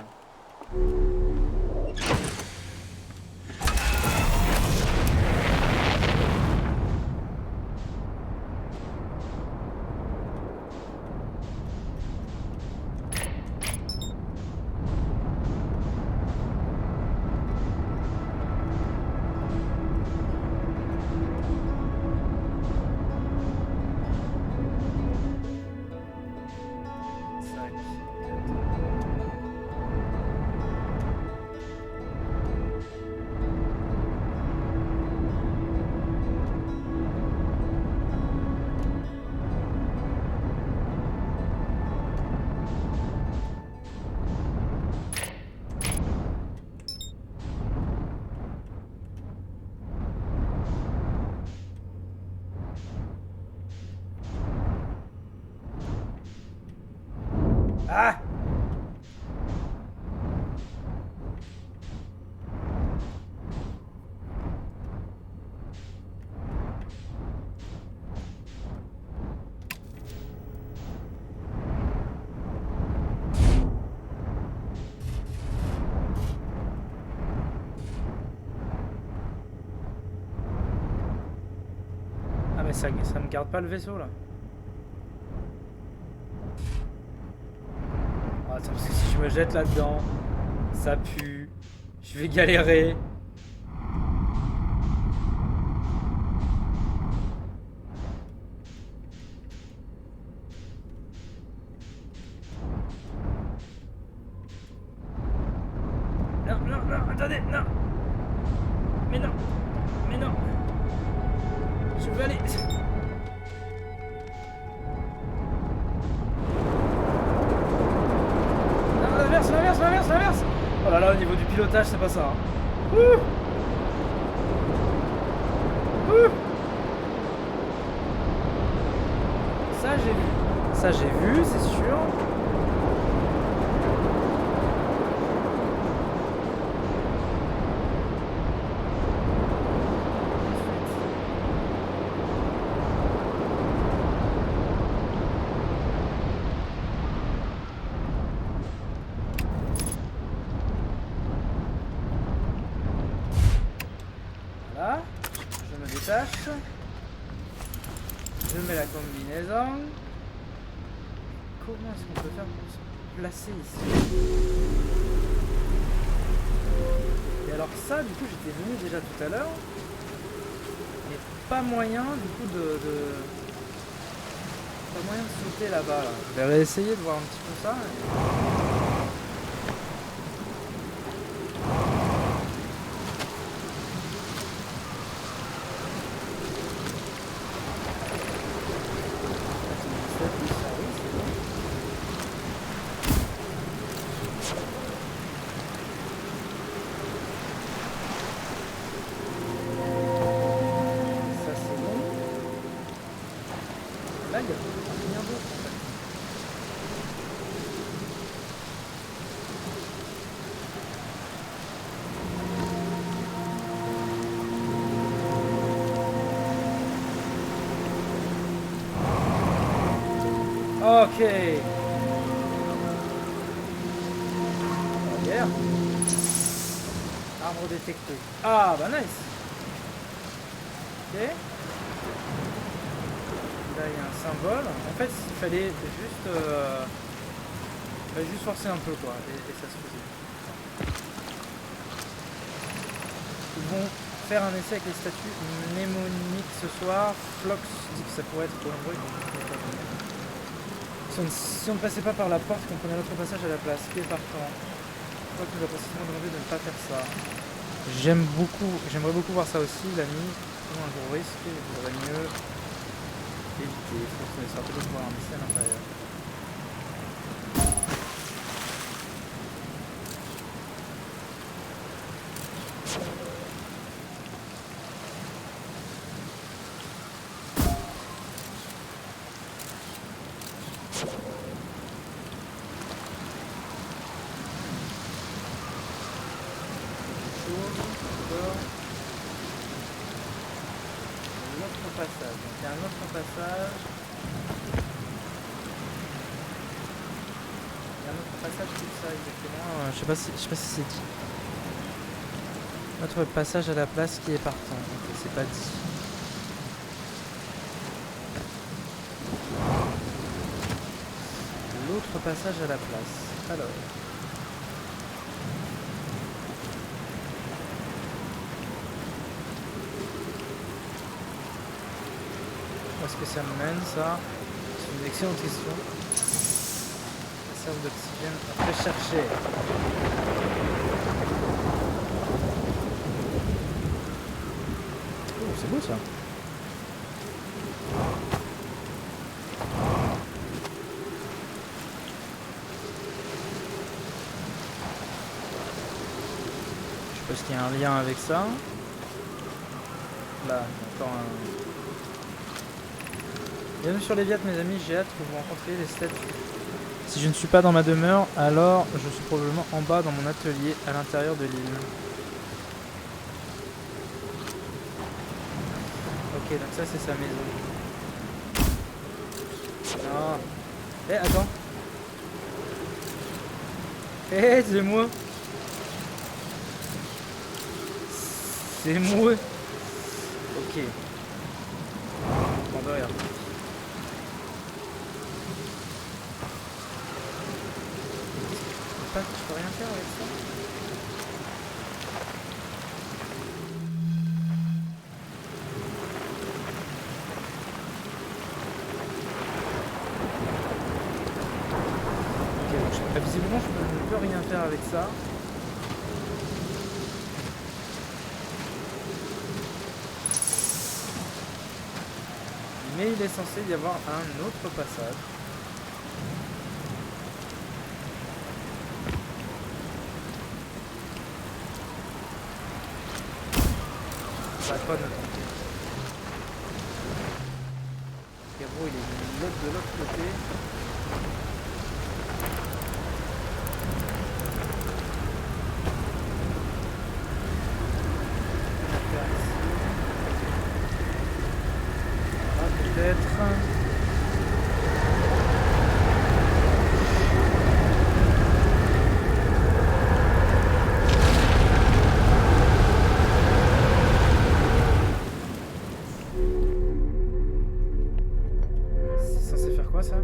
Ah! Ah mais ça me garde pas le vaisseau là. Attends, parce que si je me jette là-dedans, ça pue, je vais galérer. Non, attendez, non. Mais non. Je veux aller... L'inverse. Oh là là, au niveau du pilotage, c'est pas ça. Hein. Ouh. Ça j'ai vu, c'est sûr. Voilà, je me détache. Je mets la combinaison. Comment est-ce qu'on peut faire pour se placer ici? Et alors ça, du coup, j'étais venu déjà tout à l'heure. Mais pas moyen, du coup, pas moyen de sauter là-bas. Là. Je vais réessayer de voir un petit peu ça. Ok. Yeah. Arbre d'été. détecté. Ah bah nice. Ok. Là il y a un symbole. En fait il fallait juste forcer un peu quoi. Et ça se faisait. Ils vont faire un essai avec les statues mnémoniques ce soir. Flox dit que ça pourrait être trop nombreux. Si on ne passait pas par la porte, qu'on prenait l'autre passage à la place, qui est partant. Je crois qu'il nous a précisément demandé de ne pas faire ça. J'aimerais beaucoup voir ça aussi, l'ami. Sinon un gros risque, il vaudrait mieux éviter. Il faut qu'on ait sorti de voir un essai à l'intérieur. Passage. Donc il y a un autre passage. Il y a un autre passage tout ça exactement. Je sais pas si c'est dit. Notre passage à la place qui est partant. Donc c'est pas dit. L'autre passage à la place. Alors. Où est-ce que ça me mène ça? C'est une excellente question. Réserve d'oxygène à rechercher. Oh, c'est beau ça. Je suppose qu'il y a un lien avec ça. Là, encore un... Bienvenue sur les Viat mes amis, j'ai hâte que vous rencontriez les statues. Si je ne suis pas dans ma demeure, alors je suis probablement en bas dans mon atelier à l'intérieur de l'île. Ok, donc ça c'est sa maison. Non. Eh, attends. Eh, c'est moi. C'est moi. Ok. On va regarder. Je peux rien faire avec ça. Ok, donc visiblement je ne peux rien faire avec ça. Mais il est censé y avoir un autre passage. Ça va pas de tenter. Héros, il est de l'autre côté. Peut-être. C'est censé faire quoi ça?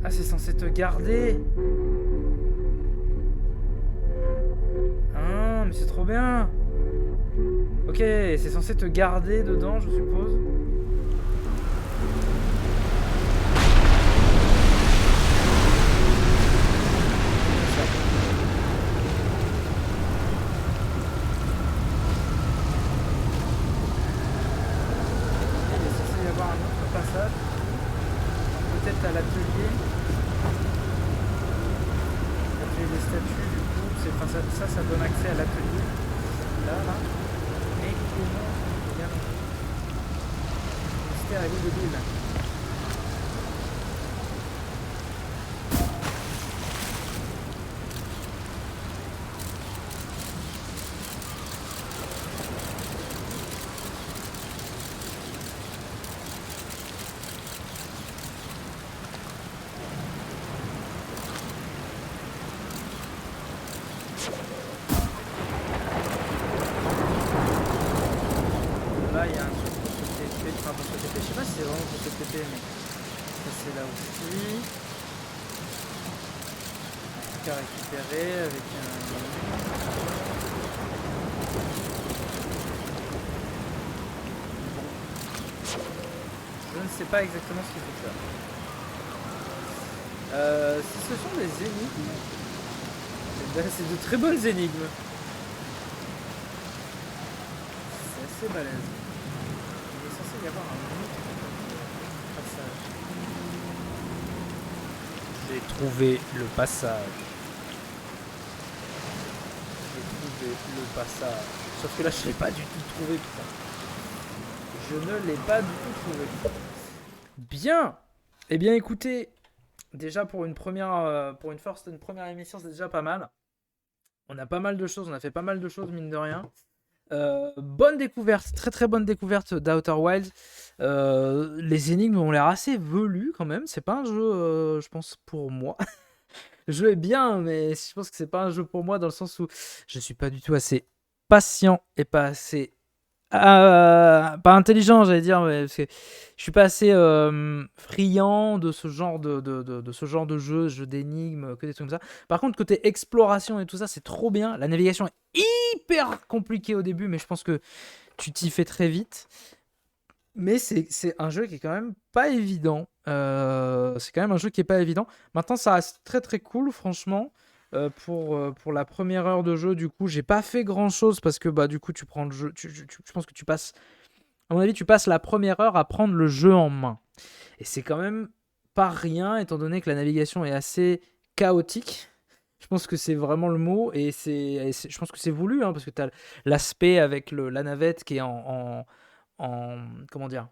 Ah, c'est censé te garder. Ah, mais c'est trop bien. Ok, c'est censé te garder dedans, je suppose. Il est censé y avoir un autre passage. Peut-être à l'atelier. L'atelier des statues, du coup. Ça donne accès à l'atelier. Là. Mais comment bien mystère à l'île de l'île. c'est vraiment pour cette épée, mais ça c'est là aussi. Un truc à récupérer avec un... Je ne sais pas exactement ce qu'il faut faire. Si ce sont des énigmes, c'est de très bonnes énigmes. C'est assez balèze. Il est censé y avoir un autre passage. J'ai trouvé le passage. J'ai trouvé le passage. Sauf que là, je ne l'ai pas du tout trouvé, putain. Je ne l'ai pas du tout trouvé. Bien. Eh bien, écoutez, déjà pour une première émission, c'est déjà pas mal. On a pas mal de choses, on a fait pas mal de choses, mine de rien. Bonne découverte, très très bonne découverte d'Outer Wilds. Les énigmes ont l'air assez velues quand même. C'est pas un jeu, je pense, pour moi. Le jeu est bien, mais je pense que c'est pas un jeu pour moi dans le sens où je suis pas du tout assez patient et pas assez... pas intelligent, j'allais dire, mais parce que je suis pas assez friand de ce genre de ce genre de jeu d'énigmes, que des trucs comme ça. Par contre, côté exploration et tout ça, c'est trop bien. La navigation est hyper compliquée au début, mais je pense que tu t'y fais très vite. Mais c'est un jeu qui est quand même pas évident. C'est quand même un jeu qui est pas évident. Maintenant, ça reste très très cool, franchement. Pour la première heure de jeu, du coup, j'ai pas fait grand chose parce que bah du coup, tu prends le jeu. Je pense que tu passes, à mon avis, tu passes la première heure à prendre le jeu en main. Et c'est quand même pas rien, étant donné que la navigation est assez chaotique. Je pense que c'est vraiment le mot et je pense que c'est voulu, hein, parce que tu as l'aspect avec la navette qui est comment dire,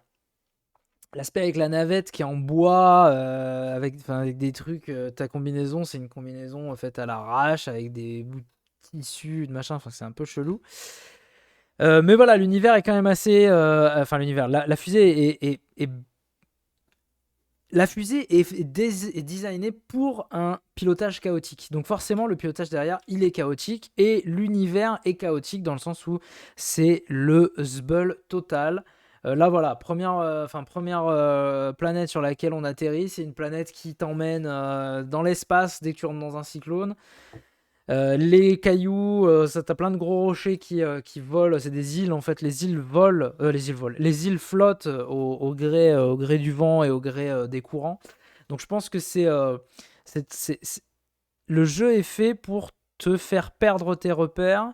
l'aspect avec la navette qui est en bois, avec des trucs. Ta combinaison, c'est une combinaison faite à l'arrache avec des bouts de tissu, de machin. Enfin, c'est un peu chelou. Mais voilà, l'univers est quand même assez. Enfin, l'univers. La fusée la fusée est designée pour un pilotage chaotique. Donc forcément, le pilotage derrière, il est chaotique. Et l'univers est chaotique dans le sens où c'est le zbeul total. Là, voilà, première planète sur laquelle on atterrit. C'est une planète qui t'emmène dans l'espace dès que tu rentres dans un cyclone. Les cailloux, t'as plein de gros rochers qui volent. C'est des îles, en fait. Les îles volent. Les îles flottent au gré du vent et au gré des courants. Donc je pense que le jeu est fait pour te faire perdre tes repères.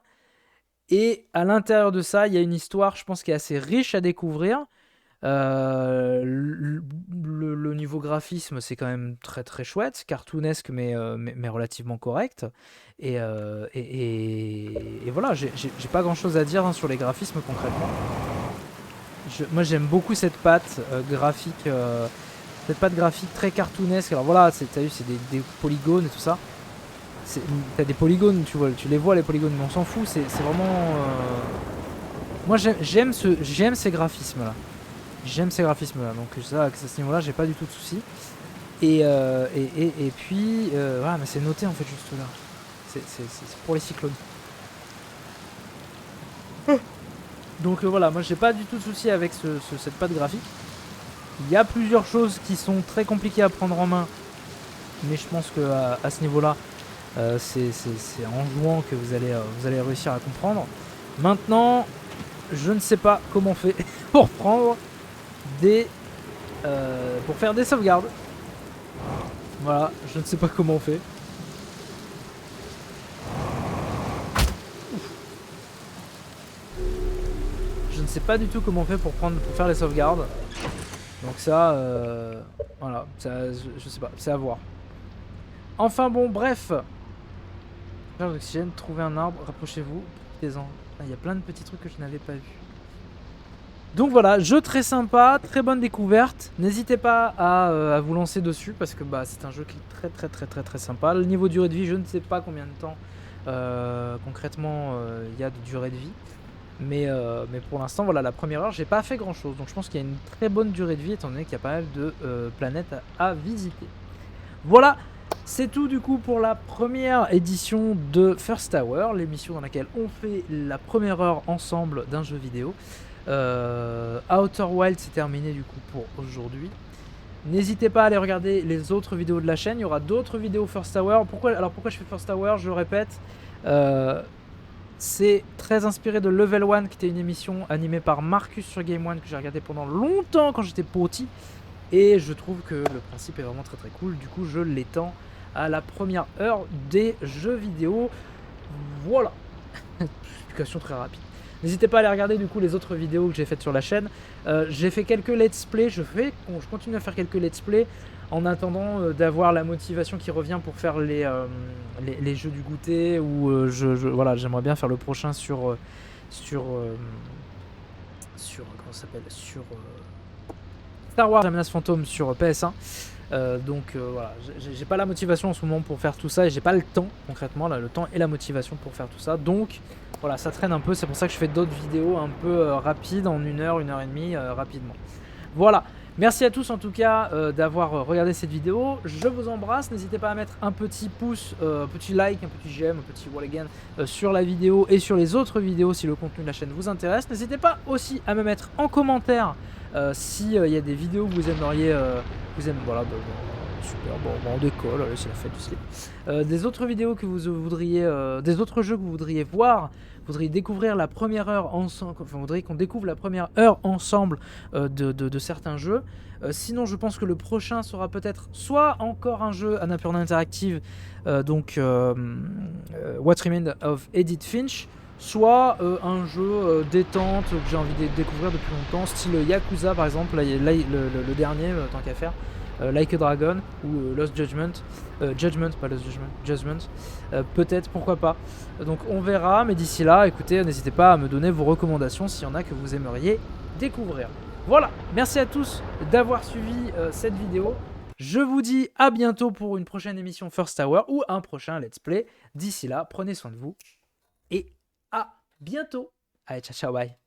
Et à l'intérieur de ça, il y a une histoire, je pense, qui est assez riche à découvrir. Le niveau graphisme, c'est quand même très très chouette, cartoonesque, mais relativement correct. Et voilà, j'ai pas grand chose à dire, hein, sur les graphismes concrètement. Moi j'aime beaucoup cette patte graphique, très cartoonesque. Alors voilà, t'as vu, c'est des polygones et tout ça. T'as des polygones, tu les vois les polygones, mais on s'en fout, c'est vraiment... Moi j'aime ces graphismes là. J'aime ces graphismes là, donc ça, à ce niveau là j'ai pas du tout de soucis. Et puis voilà, mais c'est noté en fait juste là. C'est pour les cyclones. Donc voilà, moi j'ai pas du tout de soucis avec cette patte graphique. Il y a plusieurs choses qui sont très compliquées à prendre en main, mais je pense que à ce niveau là, c'est en jouant que vous allez réussir à comprendre. Maintenant, je ne sais pas comment on fait pour prendre pour faire des sauvegardes. Voilà, je ne sais pas comment on fait. Je ne sais pas du tout comment on fait pour faire les sauvegardes. Donc ça, voilà, ça, je sais pas, c'est à voir. Enfin bon, bref. Charge d'oxygène, trouver un arbre, rapprochez-vous, profitez-en. Il y a plein de petits trucs que je n'avais pas vus. Donc voilà, jeu très sympa, très bonne découverte. N'hésitez pas à vous lancer dessus parce que bah, c'est un jeu qui est très sympa. Le niveau durée de vie, je ne sais pas combien de temps concrètement il y a de durée de vie. Mais pour l'instant, voilà, la première heure, j'ai pas fait grand chose. Donc je pense qu'il y a une très bonne durée de vie étant donné qu'il y a pas mal de planètes à visiter. Voilà, c'est tout du coup pour la première édition de First Tower, l'émission dans laquelle on fait la première heure ensemble d'un jeu vidéo. Outer Wild, c'est terminé du coup pour aujourd'hui. N'hésitez pas à aller regarder les autres vidéos de la chaîne. Il y aura d'autres vidéos First Tower. Pourquoi je fais First Tower? Je le répète. C'est très inspiré de Level 1, qui était une émission animée par Marcus sur Game One que j'ai regardé pendant longtemps quand j'étais petit. Et je trouve que le principe est vraiment très très cool. Du coup, je l'étends à la première heure des jeux vidéo. Voilà. Explication très rapide. N'hésitez pas à aller regarder du coup les autres vidéos que j'ai faites sur la chaîne. J'ai fait quelques let's play. Je continue à faire quelques let's play en attendant d'avoir la motivation qui revient pour faire les jeux du goûter, ou voilà, j'aimerais bien faire le prochain sur comment ça s'appelle, sur Star Wars la menace fantôme sur PS1. Donc voilà, j'ai pas la motivation en ce moment pour faire tout ça, et j'ai pas le temps concrètement, là, le temps et la motivation pour faire tout ça. Donc voilà, ça traîne un peu, c'est pour ça que je fais d'autres vidéos un peu rapides, en 1 heure, 1 heure et demie, rapidement. Voilà, merci à tous en tout cas d'avoir regardé cette vidéo. Je vous embrasse, n'hésitez pas à mettre un petit pouce, un petit like, un petit j'aime, un petit wall again sur la vidéo et sur les autres vidéos si le contenu de la chaîne vous intéresse. N'hésitez pas aussi à me mettre en commentaire si y a des vidéos que vous aimeriez, voilà, super, bon, on décolle, c'est la fête du slip. Des autres vidéos que vous voudriez, des autres jeux que vous voudriez voir, vous voudriez découvrir la première heure ensemble, enfin, vous voudriez qu'on découvre la première heure ensemble de certains jeux. Sinon, je pense que le prochain sera peut-être soit encore un jeu Annapurna Interactive, donc What Remains of Edith Finch, soit un jeu détente que j'ai envie de découvrir depuis longtemps, style Yakuza par exemple, le dernier, tant qu'à faire. Like a Dragon ou Lost Judgment, Judgment, pas Lost Judgment, Judgment, peut-être, pourquoi pas. Donc on verra, mais d'ici là, écoutez, n'hésitez pas à me donner vos recommandations s'il y en a que vous aimeriez découvrir. Voilà, merci à tous d'avoir suivi cette vidéo. Je vous dis à bientôt pour une prochaine émission First Tower ou un prochain Let's Play. D'ici là, prenez soin de vous et à bientôt. Allez, ciao, ciao, bye.